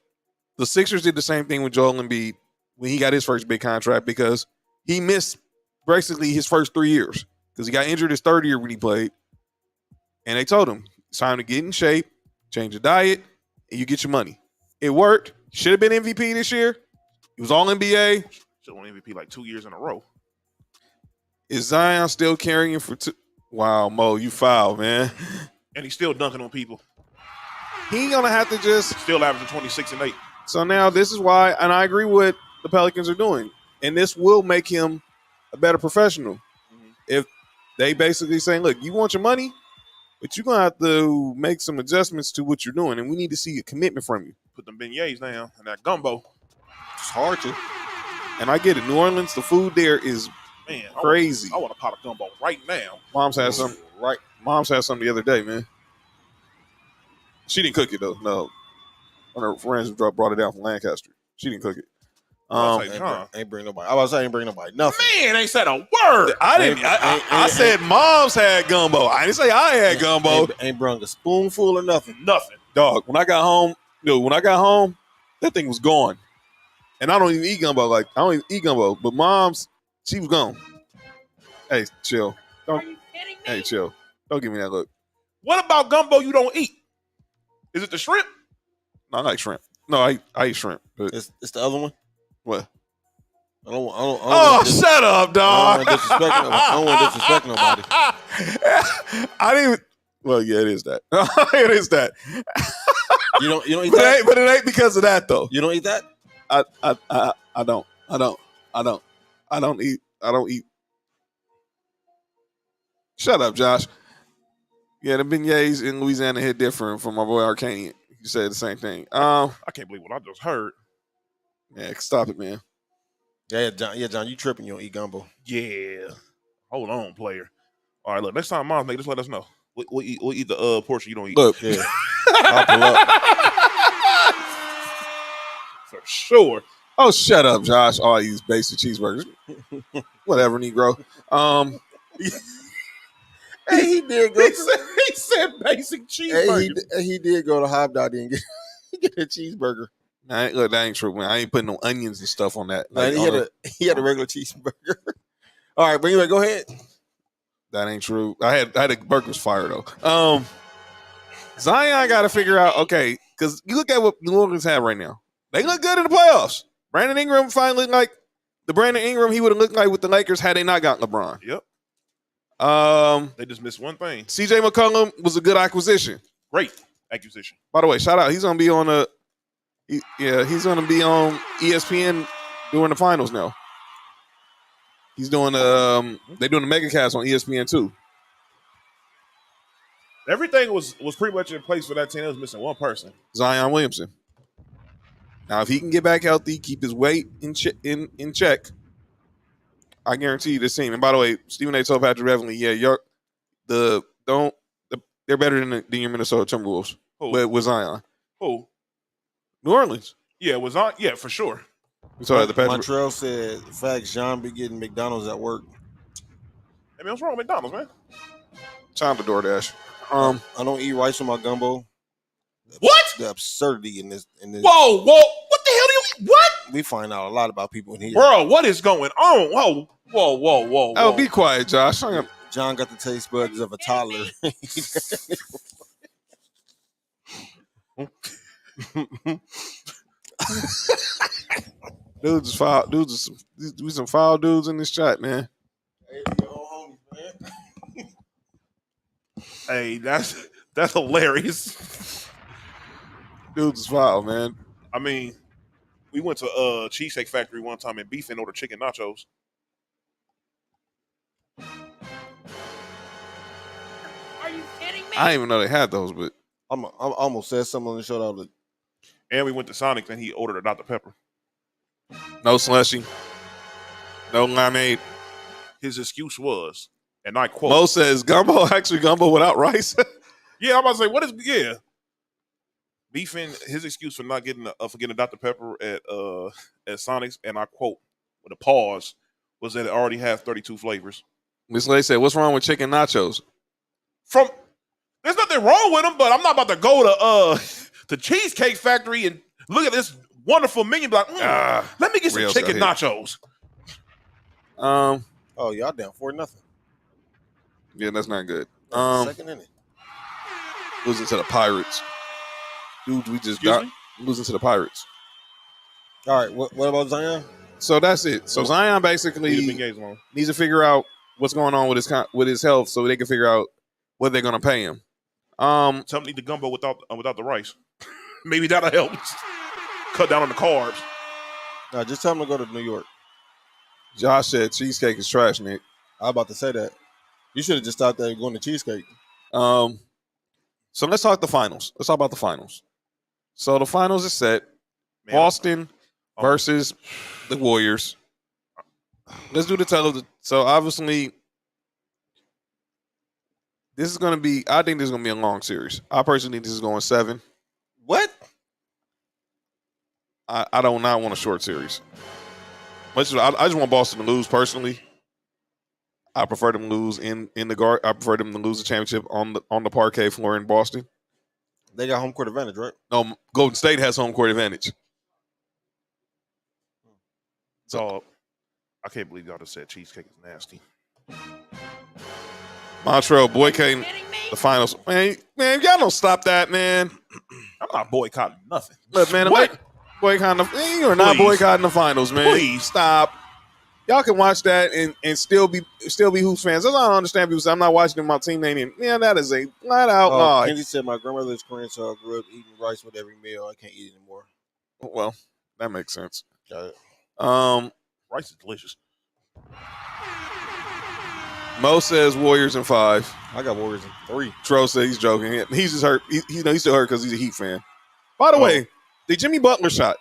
The Sixers did the same thing with Joel Embiid when he got his first big contract because he missed basically his first 3 years because he got injured his third year when he played. And they told him, it's time to get in shape, change your diet, and you get your money. It worked. Should have been MVP this year. He was all NBA. Should have won MVP like 2 years in a row. Is Zion still carrying for two? Wow, Mo, you foul, man. And he's still dunking on people. He gonna have to just Still averaging 26 and 8. So now this is why, and I agree with the Pelicans are doing, and this will make him a better professional. Mm-hmm. If they basically saying, look, you want your money, but you're gonna have to make some adjustments to what you're doing, and we need to see a commitment from you. Put them beignets down and that gumbo. It's hard to. And I get it. New Orleans, the food there is crazy. I want a pot of gumbo right now. Mom's had some the other day, man. She didn't cook it though. No, one of her friends brought it down from Lancaster. She didn't cook it. Ain't bring nobody. I was saying ain't bring nobody nothing. Man, ain't said a word. I didn't. I said Mom's had gumbo. I didn't say I had gumbo. Ain't brung a spoonful or nothing. Nothing. Dog. When I got home, that thing was gone. And I don't even eat gumbo. But Mom's, she was gone. Hey, chill. Are you kidding me? Hey, chill. Don't give me that look. What about gumbo you don't eat? Is it the shrimp? No, I like shrimp. No, I eat shrimp. But It's the other one. what? I don't Shut up, dog. I don't want to disrespect nobody. I didn't even. Well, yeah, it is that. It is that. You don't eat But that? it ain't because of that though. You don't eat that? I don't eat. Shut up, Josh. Yeah, the beignets in Louisiana hit different from my boy Arcanian. You said the same thing. I can't believe what I just heard. Yeah, stop it, man. Yeah, John, you tripping? You don't eat gumbo? Yeah. Hold on, player. All right, look. Next time Mom's make, just let us know. We'll eat the portion you don't eat. Look, Yeah, I'll pull up. For sure. oh, shut up, Josh. All these basic cheeseburgers. Whatever, Negro. Hey, he did go. He said basic cheeseburger. He did go to Hobdoddy and get a cheeseburger. Nah, look, that ain't true, man. I ain't putting no onions and stuff on that. Like, he had a regular cheeseburger. All right, but anyway, go ahead. That ain't true. I had a burger's fire though. Zion got to figure out, okay, because you look at what New Orleans have right now. They look good in the playoffs. Brandon Ingram finally looked like the Brandon Ingram he would have looked like with the Lakers had they not gotten LeBron. Yep. They just missed one thing. CJ McCollum was a good acquisition. Great acquisition. By the way, shout out. He's going to be on he's going to be on ESPN during the finals now. He's doing they're doing the MegaCast on ESPN too. Everything was pretty much in place for that team. It was missing one person. Zion Williamson. Now, if he can get back healthy, keep his weight in check, I guarantee you this team. And by the way, Stephen A. told Patrick Beverly, they're better than your Minnesota Timberwolves. With Zion. Who? New Orleans. Yeah, was on. Yeah, for sure. So the Patrick. Montreal said, "Facts, John be getting McDonald's at work." I mean, what's wrong with McDonald's, man? Time to DoorDash. I don't eat rice with my gumbo. What? The absurdity in this. Whoa! What the hell do you? What? We find out a lot about people in here. Bro, what is going on? Whoa. Oh, be quiet, Josh. John got the taste buds of a toddler. Dudes is foul. We some foul dudes in this chat, man. Hey, that's hilarious. Dudes is foul, man. I mean, we went to Cheesecake Factory one time and beef and ordered chicken nachos. Are you kidding me? I didn't even know they had those, but I almost said something on the show that And we went to Sonic's and he ordered a Dr. Pepper. no slushy, no limeade. His excuse was, and I quote, Mo says gumbo without rice. "Yeah, I'm about to say, what is beefing?" His excuse for not getting for getting a Dr. Pepper at Sonic's, and I quote with a pause, was that it already has 32 flavors. Miss Lay said, "What's wrong with chicken nachos?" There's nothing wrong with them, but I'm not about to go to the Cheesecake Factory and look at this wonderful menu. Be like, let me get some chicken nachos. oh, y'all down 4-0. Yeah, that's not good. Second inning. Losing to the Pirates. Dude, we just Excuse got me? losing to the Pirates. All right, what about Zion? So that's it. So Zion basically needs to figure out what's going on with his health, so they can figure out what they're going to pay him. Tell him to eat the gumbo without the rice. Maybe that'll help. Cut down on the carbs. No, just tell him to go to New York. Josh said cheesecake is trash, Nick. I was about to say that. You should have just stopped there going to cheesecake. So let's talk the finals. Let's talk about the finals. So the finals is set. Man, Boston versus the Warriors. Let's do the television. So obviously, this is going to be. I think this is going to be a long series. I personally think this is going 7. What? I do not want a short series. I just want Boston to lose personally. I prefer them to lose in the guard. I prefer them to lose the championship on the parquet floor in Boston. They got home court advantage, right? No, Golden State has home court advantage. So I can't believe y'all just said cheesecake is nasty. Montreal boycotting the finals. Man, y'all don't stop that, man. I'm not boycotting nothing. Look, man, What? boycotting you are not Please. boycotting the finals, man. Please. Stop. Y'all can watch that and still be Hoops fans. That's why I don't understand people say I'm not watching my team name. Man, that is a flat out lie. Kenzie said my grandmother is Korean, so I grew up eating rice with every meal. I can't eat it anymore. Well, that makes sense. Got it. Rice is delicious. Mo says Warriors in 5. I got Warriors in 3. Tro said he's joking. He's just hurt. He's still hurt because he's a Heat fan. By the way, the Jimmy Butler shot.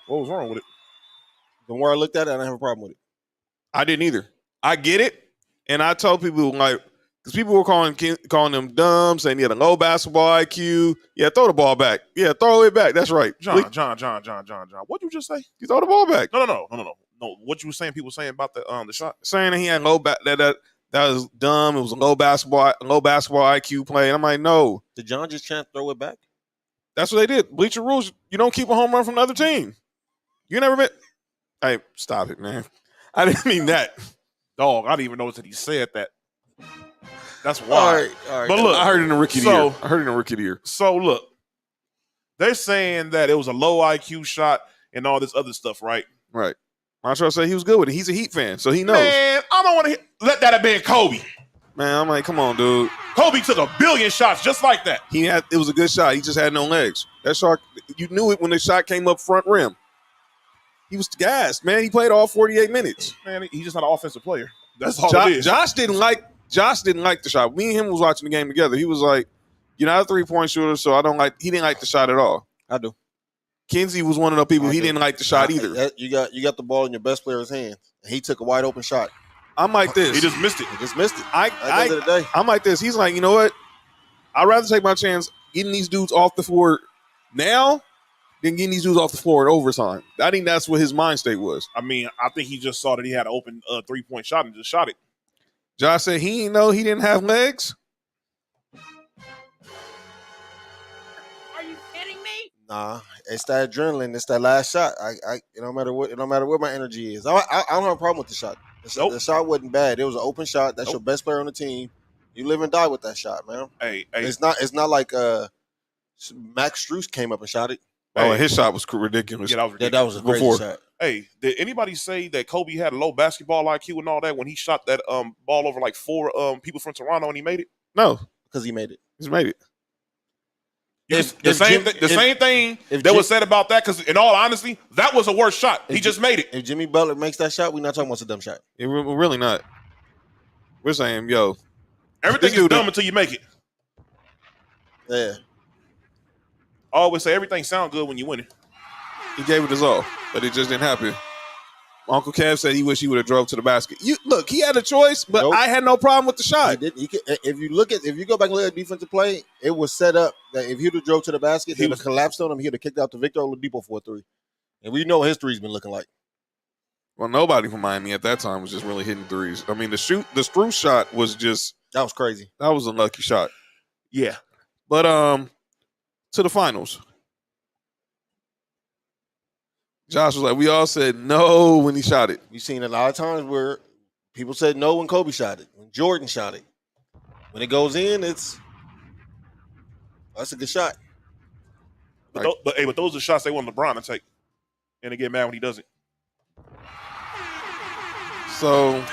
What was wrong with it? The more I looked at it, I didn't have a problem with it. I didn't either. I get it, and I told people because people were calling them dumb, saying he had a low basketball IQ. Yeah, throw the ball back. Yeah, throw it back. That's right, John. What'd you just say? You throw the ball back. No. What you were saying? People saying about the shot. Saying that he had that was dumb. It was a low basketball IQ play. And I'm like, no. Did John just chant throw it back? That's what they did. Bleacher rules. You don't keep a home run from the other team. You never been. Hey, stop it, man. I didn't mean that. Dog, I didn't even notice that he said that. That's All why. right, all right. But look, I heard it in the rookie of the year. I heard it in the rookie of the year. So look, they're saying that it was a low IQ shot and all this other stuff, right? Right. Montreal said he was good with it. He's a Heat fan, so he knows. Man, I don't want to let that have been Kobe. Man, I'm like, come on, dude. Kobe took a billion shots just like that. It was a good shot. He just had no legs. That shot, you knew it when the shot came up front rim. He was gassed, man. He played all 48 minutes. Man, he's just not an offensive player. That's all it is. Josh didn't like the shot. Me and him was watching the game together. He was like, "You're not a 3-point shooter, so I don't like." He didn't like the shot at all. I do. Kinsey was one of the people. He didn't like the shot either. You got the ball in your best player's hand. He took a wide open shot. I'm like this. He just missed it. At the end of the day. I'm like this. He's like, you know what? I'd rather take my chance getting these dudes off the floor now than getting these dudes off the floor in overtime. I think that's what his mind state was. I mean, I think he just saw that he had an open 3-point shot and just shot it. Josh said he didn't know he didn't have legs. Are you kidding me? Nah, it's that adrenaline. It's that last shot. It don't matter what my energy is. I don't have a problem with the shot. The shot wasn't bad. It was an open shot. That's your best player on the team. You live and die with that shot, man. Hey. It's not like Max Strus came up and shot it. Oh, and his shot was ridiculous. Yeah, That was a crazy shot. Hey, did anybody say that Kobe had a low basketball IQ and all that when he shot that ball over like 4 people from Toronto and he made it? No, because he made it. He's made it. The same thing that was said about that, because in all honesty, that was a worse shot. He just made it. If Jimmy Butler makes that shot, we're not talking about a dumb shot. We're really not. We're saying, yo, everything is dumb until you make it. Yeah. I always say everything sounds good when you win it. He gave it his all, but it just didn't happen. Uncle Kev said he wished he would have drove to the basket. Look, he had a choice, but Nope. I had no problem with the shot. He did. If you go back and look at defensive play, it was set up that if he would have drove to the basket, he would have collapsed on him. He would have kicked out to Victor Oladipo for a 3. And we know his 3's been looking like. Well, nobody from Miami at that time was just really hitting threes. I mean, the Strus shot was just that was crazy. That was a lucky shot. Yeah, but to the finals. Josh was like, we all said no when he shot it. We've seen a lot of times where people said no when Kobe shot it, when Jordan shot it. When it goes in, that's a good shot. But those are shots they want LeBron to take, and they get mad when he doesn't. So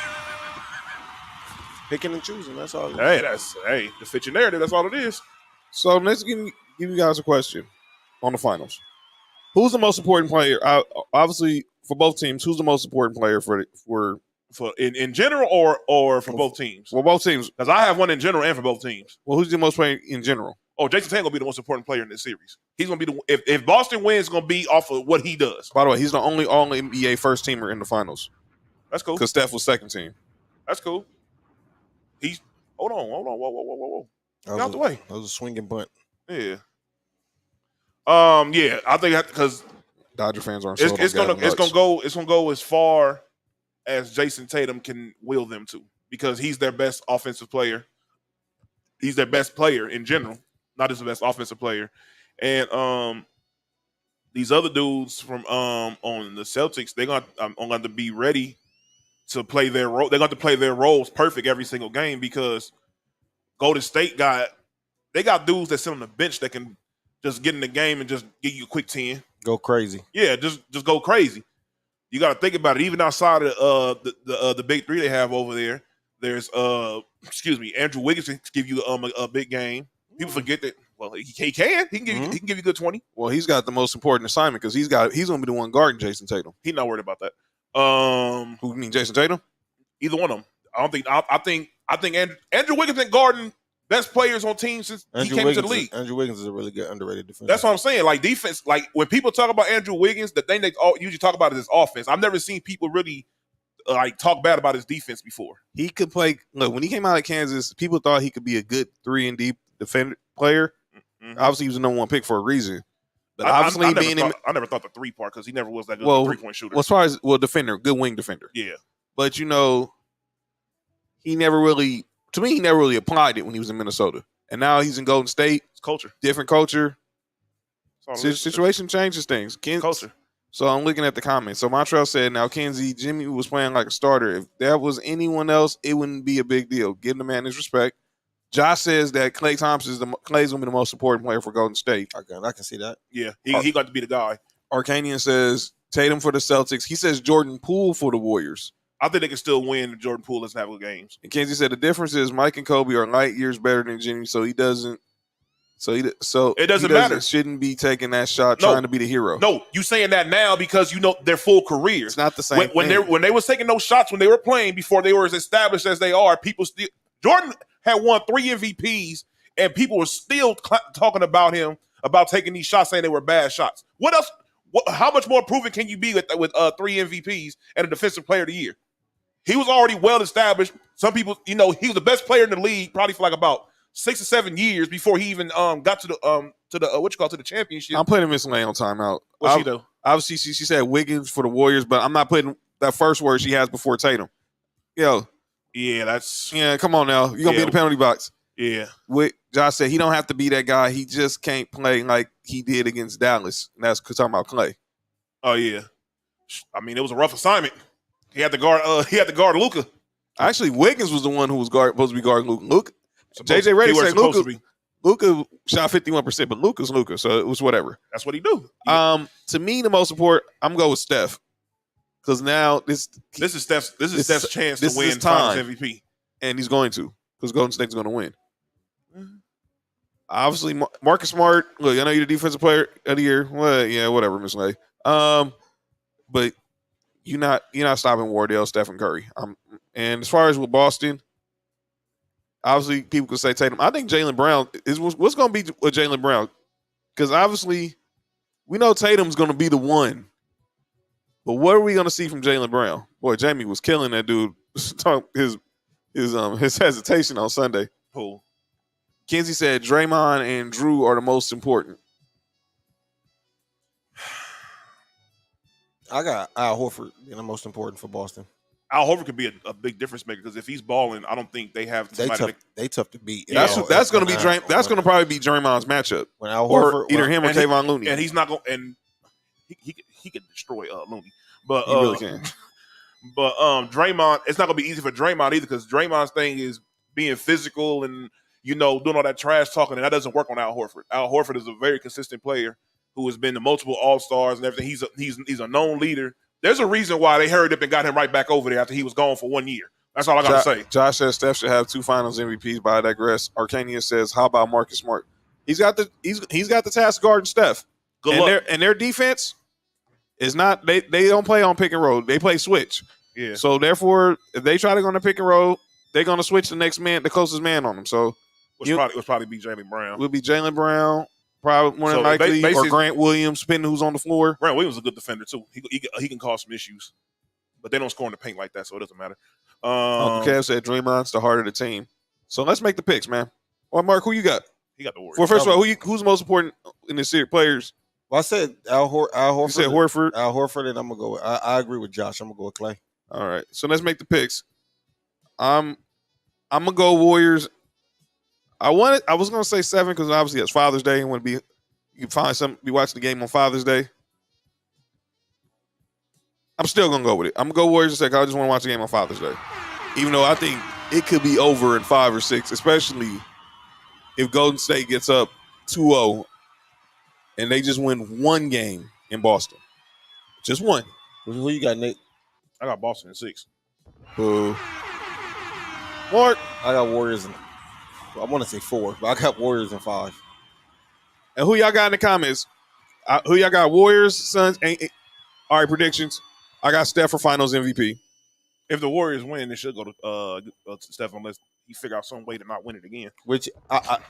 picking and choosing, that's all. To fit your narrative, that's all it is. So let's give you guys a question on the finals. Who's the most important player? Obviously, for both teams, who's the most important player for in general or for both teams? Well, both teams. Because I have one in general and for both teams. Well, who's the most player in general? Oh, Jason Tatum gonna be the most important player in this series. He's gonna be if Boston wins, it's gonna be off of what he does. By the way, he's the only All NBA first teamer in the finals. That's cool. Because Steph was second team. That's cool. He's hold on, whoa. Get out the way. That was a swinging bunt. Yeah. Yeah, I think because Dodger fans aren't. It's gonna go as far as Jason Tatum can will them to, because he's their best offensive player. He's their best player in general, not just the best offensive player. And these other dudes from on the Celtics, they're going to be ready to play their role. They're going to play their roles perfect every single game, because Golden State got dudes that sit on the bench that can just get in the game and just give you a quick 10. Go crazy. Yeah, just go crazy. You got to think about it. Even outside of the big 3 they have over there, there's Andrew Wiggins can give you a big game. People forget that. Well, he can give you a good 20. Well, he's got the most important assignment, because he's going to be the one guarding Jason Tatum. He's not worried about that. Who you mean, Jason Tatum? Either one of them. I think Andrew Wiggins been guarding best players on teams since he came into the league. Andrew Wiggins is a really good underrated defender. That's what I'm saying. Like defense, like when people talk about Andrew Wiggins, the thing they usually talk about is his offense. I've never seen people really talk bad about his defense before. He could play. Look, when he came out of Kansas, people thought he could be a good 3-and-D defender player. Mm-hmm. Obviously, he was the number 1 pick for a reason. But I never thought the 3 part, because he never was that good of a 3-point shooter. Well, as far as defender, good wing defender. Yeah, but he never really. To me, he never really applied it when he was in Minnesota. And now he's in Golden State. It's culture. Different culture. Situation changes things. Culture. So I'm looking at the comments. So Montreal said, now, Jimmy was playing like a starter. If that was anyone else, it wouldn't be a big deal. Give the man his respect. Josh says that Klay Thompson Klay's gonna be the most important player for Golden State. I can see that. Yeah, he got to be the guy. Arcanian says Tatum for the Celtics. He says Jordan Poole for the Warriors. I think they can still win if Jordan Poole doesn't have good games. And Kenzie said the difference is Mike and Kobe are light years better than Jimmy, so he doesn't. It doesn't matter. Shouldn't be taking that shot, No. trying to be the hero. No, you saying that now because you know their full career. It's not the same. When they was taking those shots when they were playing before they were as established as they are, people still Jordan had won 3 MVPs and people were still talking about him about taking these shots, saying they were bad shots. What else? How much more proven can you be with 3 MVPs and a Defensive Player of the Year? He was already well established. Some people, he was the best player in the league probably for like about 6 or 7 years before he even got to the championship. I'm putting Miss Lane on timeout. What's she do? Obviously, she said Wiggins for the Warriors, but I'm not putting that first word she has before Tatum. Yeah, Come on now. You're going to be in the penalty box. Yeah. Josh said he don't have to be that guy. He just can't play like he did against Dallas. And that's talking about Klay. Oh, yeah. I mean, it was a rough assignment. He had to guard Luka. Actually, Wiggins was the one who was supposed to be guarding Luka. JJ Redick said Luka shot 51%, but Luka's Luka, so it was whatever. That's what he do. To me, the most important, I'm going to go with Steph. Because now this is Steph's chance to win Finals MVP. And he's going to, because Golden State's going to win. Obviously, Marcus Smart, look, I know you're the defensive player of the year. Well, yeah, whatever, Miss Lay. But you're not stopping Wardell, Stephen Curry. And as far as with Boston, obviously people could say Tatum. I think Jaylen Brown is what's going to be with Jaylen Brown, because obviously we know Tatum's going to be the one. But what are we going to see from Jaylen Brown? Boy, Jamie was killing that dude. His hesitation on Sunday. Who? Kenzie said Draymond and Drew are the most important. I got Al Horford being the most important for Boston. Al Horford could be a big difference maker because if he's balling, I don't think they have. They tough to beat. That's going to be That's going to probably be Draymond's matchup. When Al Horford, or either him or Kevon Looney, and he's not going. And he can destroy Looney, but he really can. But Draymond, it's not going to be easy for Draymond either because Draymond's thing is being physical and doing all that trash talking, and that doesn't work on Al Horford. Al Horford is a very consistent player who has been to multiple All-Stars and everything. He's a known leader. There's a reason why they hurried up and got him right back over there after he was gone for 1 year. That's all I got to say. Josh says Steph should have 2 Finals MVPs, but I digress. Arcania says, how about Marcus Smart? He's got the task guarding Steph. Good luck. And their defense is not they don't play on pick and roll. They play switch. Yeah. So therefore, if they try to go on the pick and roll, they're going to switch the closest man on them. So would probably be Jaylen Brown. Would be Jaylen Brown. Probably more than likely, or Grant Williams, depending who's on the floor. Grant Williams is a good defender too. He can cause some issues, but they don't score in the paint like that, so it doesn't matter. Uncle Kev said Draymond's the heart of the team. So let's make the picks, man. Well, Mark, who you got? He got the Warriors. Well, first of all, who's the most important in this series? Players. Well, I said Al Horford. You said Horford. Al Horford, and I'm gonna go with. I agree with Josh. I'm gonna go with Klay. All right, so let's make the picks. I'm gonna go Warriors. I was gonna say 7 because obviously it's Father's Day and want to be. You can be watching the game on Father's Day. I'm still gonna go with it. I'm gonna go Warriors in 2nd. I just want to watch the game on Father's Day, even though I think it could be over in 5 or 6, especially if Golden State gets up 2-0 and they just win 1 game in Boston, just 1. Who you got, Nick? I got Boston in 6. Boo. Mark, I got Warriors in. I want to say 4, but I got Warriors in 5. and who y'all got in the comments? Who y'all got? Warriors, Suns. All right, predictions. I got Steph for Finals MVP. If the Warriors win, it should go to Steph unless he figure out some way to not win it again. Which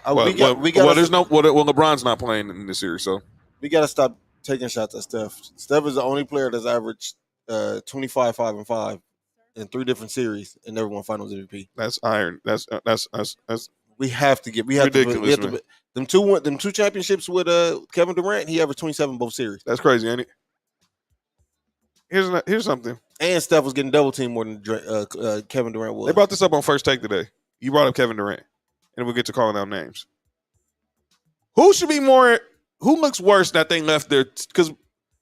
LeBron's not playing in this series, so we got to stop taking shots at Steph. Steph is the only player that's averaged 25, 5, and 5 in 3 different series and never won Finals MVP. that's iron. That's We have to get. ridiculous. Them two championships with Kevin Durant. He averaged 27 both series. That's crazy, ain't it? Here's something. And Steph was getting double teamed more than Kevin Durant was. They brought this up on First Take today. You brought up Kevin Durant, and we'll get to calling out names. Who looks worse that they left there? Because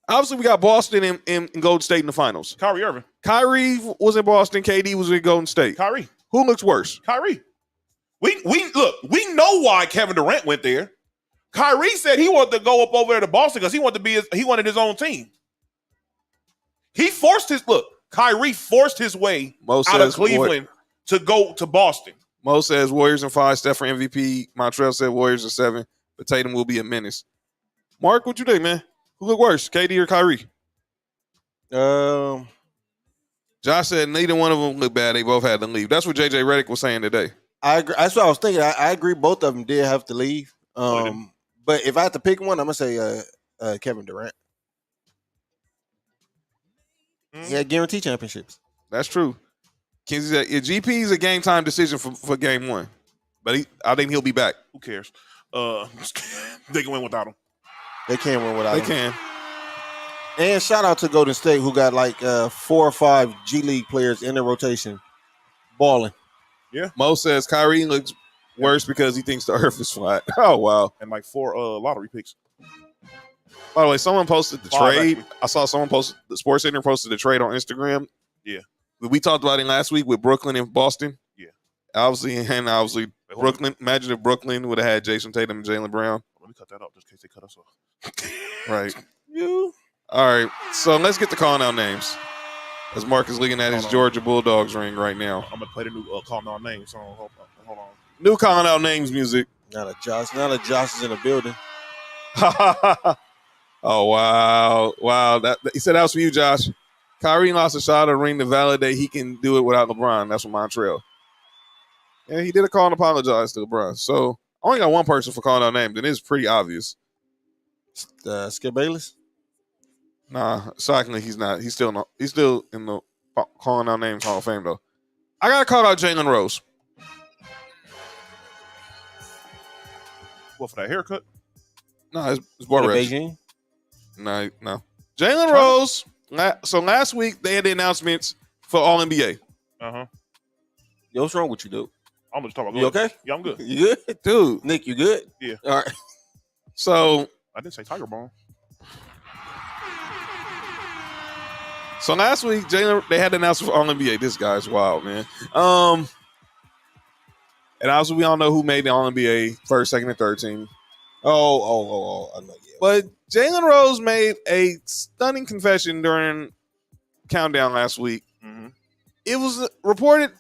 obviously we got Boston and Golden State in the finals. Kyrie Irving. Kyrie was in Boston. KD was in Golden State. Kyrie. Who looks worse? Kyrie. We know why Kevin Durant went there. Kyrie said he wanted to go up over there to Boston because he wanted his own team. Kyrie forced his way out of Cleveland to go to Boston. Mo says Warriors in 5, Steph for MVP. Montreal said Warriors in 7, but Tatum will be a menace. Mark, what you think, man? Who look worse, KD or Kyrie? Josh said neither one of them look bad. They both had to leave. That's what JJ Redick was saying today. I agree. That's what I was thinking. I agree. Both of them did have to leave. But if I had to pick one, I'm gonna say Kevin Durant. He had guaranteed championships. That's true. Kenzie said GP is a game time decision for game 1, but I think he'll be back. Who cares? They can win without him. They can win without him. They can. And shout out to Golden State, who got like 4 or 5 G League players in their rotation balling. Yeah. Mo says Kyrie looks worse because he thinks the earth is flat. Oh, wow. And like 4 lottery picks. By the way, someone posted the 5, trade. actually. I saw someone posted, the Sports Center posted the trade on Instagram. Yeah. We talked about it last week with Brooklyn and Boston. Yeah. Obviously, Brooklyn. Imagine if Brooklyn would have had Jason Tatum and Jaylen Brown. Let me cut that off just in case they cut us off. Right. All right. So let's get to calling out names. As Mark is looking at his Georgia Bulldogs ring right now. I'm gonna play the new calling out names song. Hold on. New calling out names music. Not a Josh is in the building. Oh, wow. He said that was for you, Josh. Kyrie lost a shot at a ring to validate he can do it without LeBron. That's from Montreal. And he did a call and apologize to LeBron. So I only got one person for calling out names, and it's pretty obvious. Skip Bayless? Nah, shockingly, he's not. He's still in the calling out names Hall of Fame, though. I got to call out Jalen Rose. What, for that haircut? No, it's Borat. Beijing? No. Jalen Rose. So last week, they had the announcements for All-NBA. Uh-huh. Yo, what's wrong with you, dude? I'm just talking about You okay? Yeah, I'm good. You good? Dude. Nick, you good? Yeah. All right. So I didn't say Tiger Bone. So last week, they had the announcement for All-NBA. This guy's wild, man. And obviously, we all know who made the All-NBA first, second, and third team. Oh, I know. Yeah. But Jalen Rose made a stunning confession during Countdown last week. Mm-hmm. It was reported,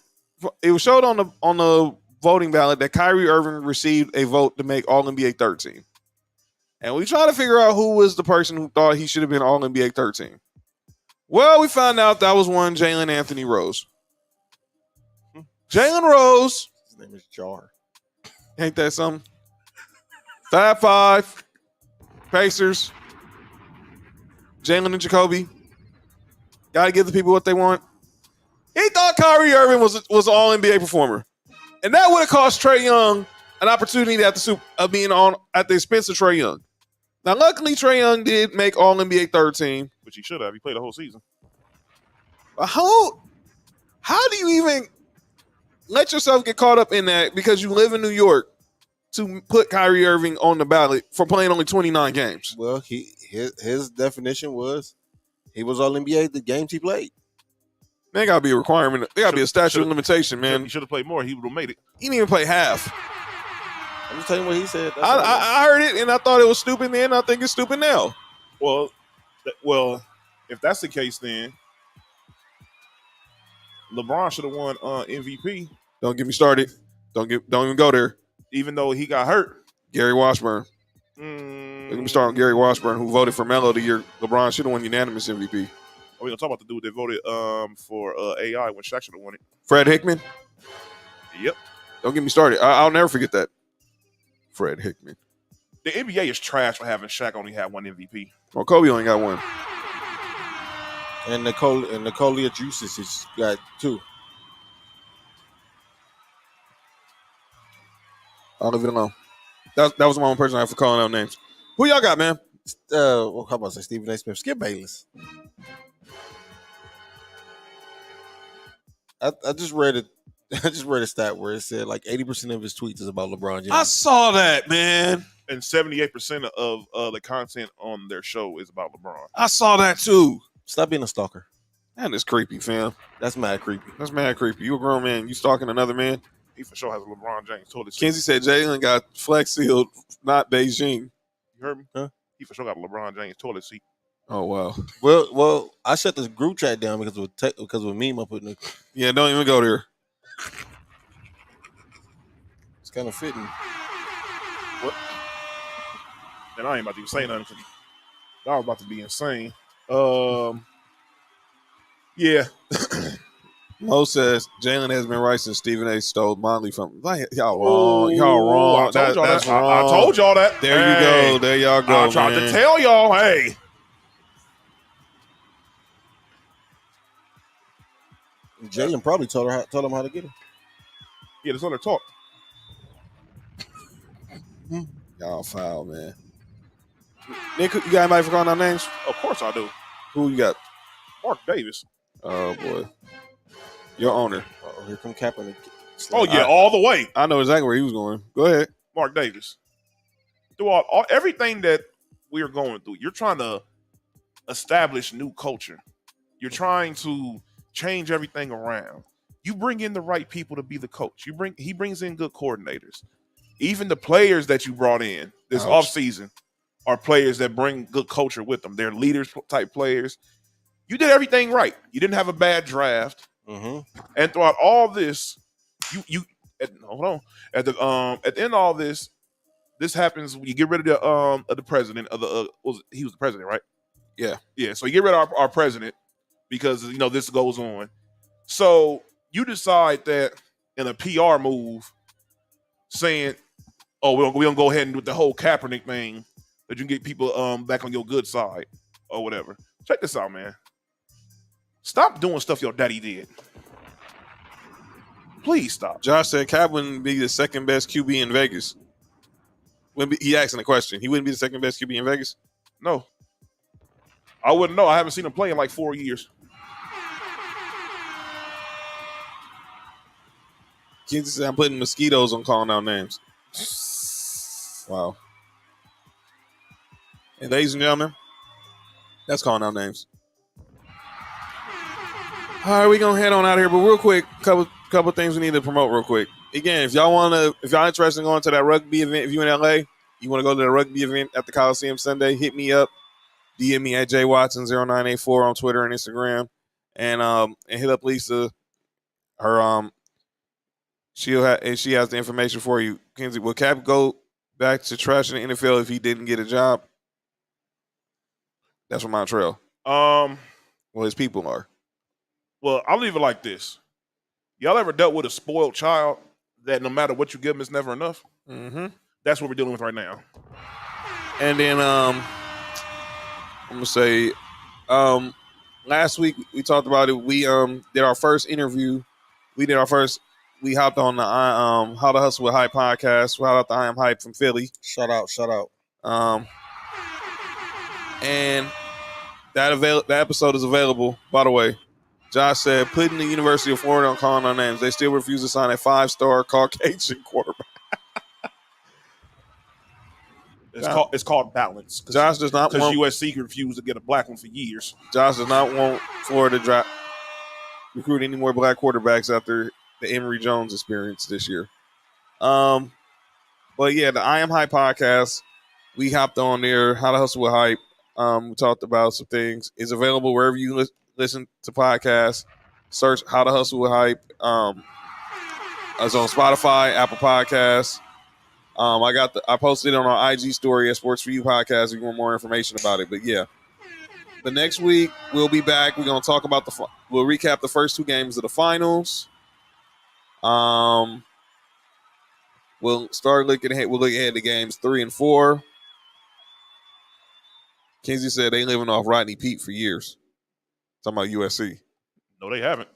it was showed on the voting ballot that Kyrie Irving received a vote to make All-NBA third team. And we try to figure out who was the person who thought he should have been All-NBA third team. Well, we found out that was one Jalen Anthony Rose. Jalen Rose. His name is Jar. Ain't that something? Fab Five, Pacers, Jalen and Jacoby. Got to give the people what they want. He thought Kyrie Irving was an All-NBA performer. And that would have cost Trae Young an opportunity of being on at the expense of Trae Young. Now, luckily, Trae Young did make All-NBA third team. Which he should have. He played the whole season. How do you even let yourself get caught up in that because you live in New York to put Kyrie Irving on the ballot for playing only 29 games? Well, his definition was he was All NBA the games he played. There got to be a requirement. There got to be a statute of limitation, man. He should have played more. He would have made it. He didn't even play half. I'm just telling you what he said. I heard it, and I thought it was stupid then. I think it's stupid now. Well, if that's the case, then LeBron should have won MVP. Don't get me started. Don't even go there. Even though he got hurt. Gary Washburn. Don't get me started on Gary Washburn, who voted for Melo the year LeBron should have won unanimous MVP. Are we gonna talk about the dude that voted for AI when Shaq should have won it? Fred Hickman. Yep. Don't get me started. I'll never forget that. Fred Hickman. The NBA is trash for having Shaq only have one MVP. Well, Kobe only got one. And Nikola Juices has got 2. I'll leave it alone. That was my one person I have for calling out names. Who y'all got, man? How about I say Stephen A. Smith? Skip Bayless. I just read it. I just read a stat where it said like 80% of his tweets is about LeBron James. I saw that, man. And 78% of the content on their show is about LeBron. I saw that too. Stop being a stalker. Man, that's creepy, fam. That's mad creepy. That's mad creepy. You a grown man. You stalking another man? He for sure has a LeBron James toilet seat. Kenzie said Jalen got Flex Sealed, not Beijing. You heard me? Huh? He for sure got a LeBron James toilet seat. Oh wow. Well, I shut this group chat down because of a meme I put in it. Yeah, don't even go there. It's kind of fitting. What? And I ain't about to even say nothing because I was about to be insane. Yeah. Mo says Jalen has been right since Stephen A. stole Motley from. Like, y'all wrong. Y'all wrong. I told y'all That's that. wrong. I told y'all that. There you go. There y'all go. I tried man. to tell y'all, hey. Jalen probably told him how to get him. Yeah, that's what they're talk. Y'all foul, man. Nick, you got anybody for calling out names? Of course I do. Who you got? Mark Davis. Oh boy, your owner. Oh, here come Kaepernick. Oh yeah, all the way. I know exactly where he was going. Go ahead. Mark Davis. Through all everything that we are going through, you're trying to establish new culture. You're trying to change everything around. You bring in the right people to be the coach. He brings in good coordinators. Even the players that you brought in this offseason are players that bring good culture with them. They're leaders type players. You did everything right. You didn't have a bad draft. Mm-hmm. And throughout all this, hold on. At the end of all this happens when you get rid of the president of the he was the president, right? Yeah. So you get rid of our president because this goes on. So you decide that in a PR move, saying, "Oh, we're gonna go ahead and do the whole Kaepernick thing, that you can get people back on your good side or whatever." Check this out, man. Stop doing stuff your daddy did. Please stop. Josh said Cap wouldn't be the second best QB in Vegas. He asking a question. He wouldn't be the second best QB in Vegas? No. I wouldn't know. I haven't seen him play in like 4 years. Kansas said I'm putting mosquitoes on calling out names. Wow. And ladies and gentlemen, that's calling out names. All right, we're gonna head on out here, but real quick, couple things we need to promote real quick. Again, if y'all interested in going to that rugby event, if you're in LA, you want to go to the rugby event at the Coliseum Sunday, hit me up, DM me at jwatson0984 on Twitter and Instagram, and hit up Lisa. Her she has the information for you. Kenzie, will Cap go back to trashing the NFL if he didn't get a job? That's from Montreal. Well, his people are. Well, I'll leave it like this. Y'all ever dealt with a spoiled child that no matter what you give them, it's never enough? Mm-hmm. That's what we're dealing with right now. And then I'm gonna say, last week we talked about it. We did our first interview. We hopped on the How to Hustle with Hype podcast. Shout out to I Am Hype from Philly. Shout out. And that episode is available. By the way, Josh said, putting the University of Florida on calling our names. They still refuse to sign a 5-star Caucasian quarterback. It's called balance. Josh does not because want USC refused to get a black one for years. Josh does not want Florida to recruit any more black quarterbacks after the Emory Jones experience this year. But yeah, the I Am Hype podcast, we hopped on there. How to Hustle with Hype. We talked about some things. It's available wherever you listen to podcasts. Search How to Hustle with Hype. It's on Spotify, Apple Podcasts. I posted it on our IG story at Sports For You podcast if you want more information about it. But yeah, the next week we'll be back. We're gonna talk about we'll recap the first 2 games of the finals. We'll start looking ahead. We'll look ahead to games 3 and 4. Kenzie said they living off Rodney Pete for years. Talking about USC. No, they haven't.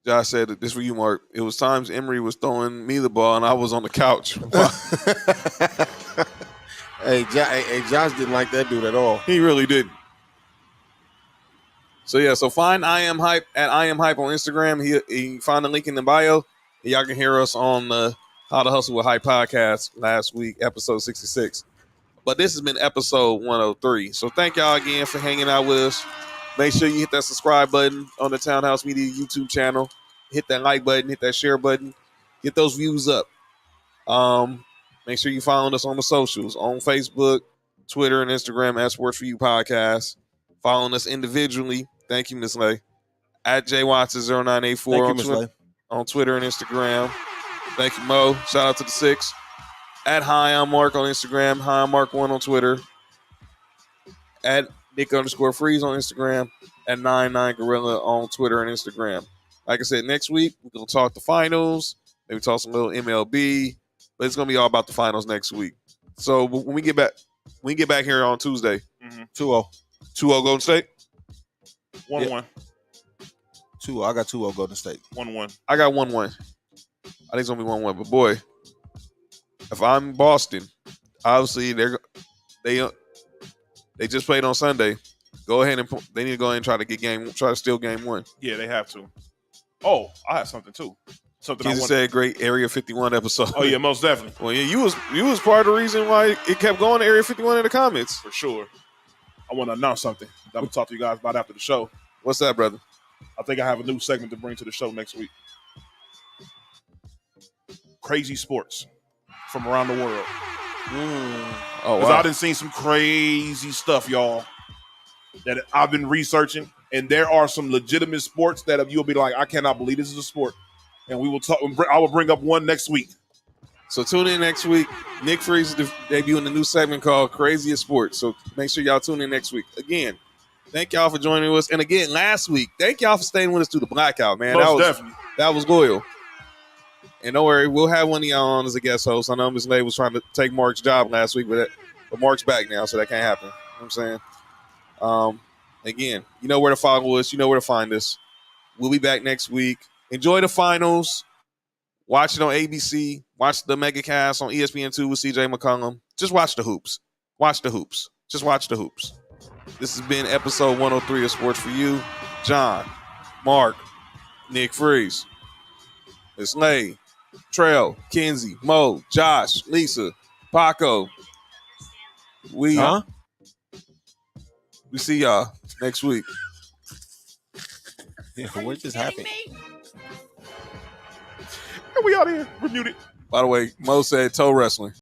Josh said that this for you, Mark. It was times Emory was throwing me the ball and I was on the couch. Hey, Josh didn't like that dude at all. He really didn't. So yeah, find I Am Hype at I Am Hype on Instagram. He find the link in the bio. Y'all can hear us on the How to Hustle with Hype podcast last week, episode 66. But this has been episode 103. So thank y'all again for hanging out with us. Make sure you hit that subscribe button on the Townhouse Media YouTube channel. Hit that like button, hit that share button. Get those views up. Make sure you follow us on the socials, on Facebook, Twitter, and Instagram at Sports For You Podcast. Following us individually. Thank you, Ms. Lay. At JWatson0984 on Twitter and Instagram. Thank you, Mo. Shout out to the 6. At Hi, I'm Mark on Instagram. Hi, I'm Mark1 on Twitter. At Nick_Freeze on Instagram. At 99Gorilla on Twitter and Instagram. Like I said, next week, we're going to talk the finals. Maybe talk some little MLB. But it's going to be all about the finals next week. So when we get back here on Tuesday, 2-0. 2-0 Golden State? 1-1. 2-0. I got 2-0 Golden State. 1-1. I got 1-1. I think it's going to be 1-1. But, boy, if I'm Boston, obviously they just played on Sunday. Go ahead and they need to go ahead and try to steal game 1. Yeah, they have to. Oh, I have something too. Something Jesus said, great Area 51 episode. Oh yeah, most definitely. Well, yeah, you was part of the reason why it kept going to Area 51 in the comments. For sure. I want to announce something that I'm going to talk to you guys about after the show. What's that, brother? I think I have a new segment to bring to the show next week. Crazy sports from around the world. Oh, Because wow. I done seen some crazy stuff, y'all, that I've been researching. And there are some legitimate sports that you'll be like, I cannot believe this is a sport. And we will talk. I will bring up one next week. So tune in next week. Nick Freeze is debuting a new segment called Craziest Sports. So make sure y'all tune in next week. Again, thank y'all for joining us. And again, last week, thank y'all for staying with us through the blackout, man. Definitely. That was loyal. And don't worry, we'll have one of y'all on as a guest host. I know Ms. Lay was trying to take Mark's job last week, but Mark's back now, so that can't happen. You know what I'm saying? Again, you know where to follow us. You know where to find us. We'll be back next week. Enjoy the finals. Watch it on ABC. Watch the MegaCast on ESPN2 with CJ McCollum. Just watch the hoops. Watch the hoops. Just watch the hoops. This has been episode 103 of Sports For You. John, Mark, Nick Freeze, Miss Lay, Trail, Kenzie, Mo, Josh, Lisa, Paco. We see y'all next week. Yeah, Are what you just kidding happened? me? And we out here. We're muted. By the way, Mo said toe wrestling.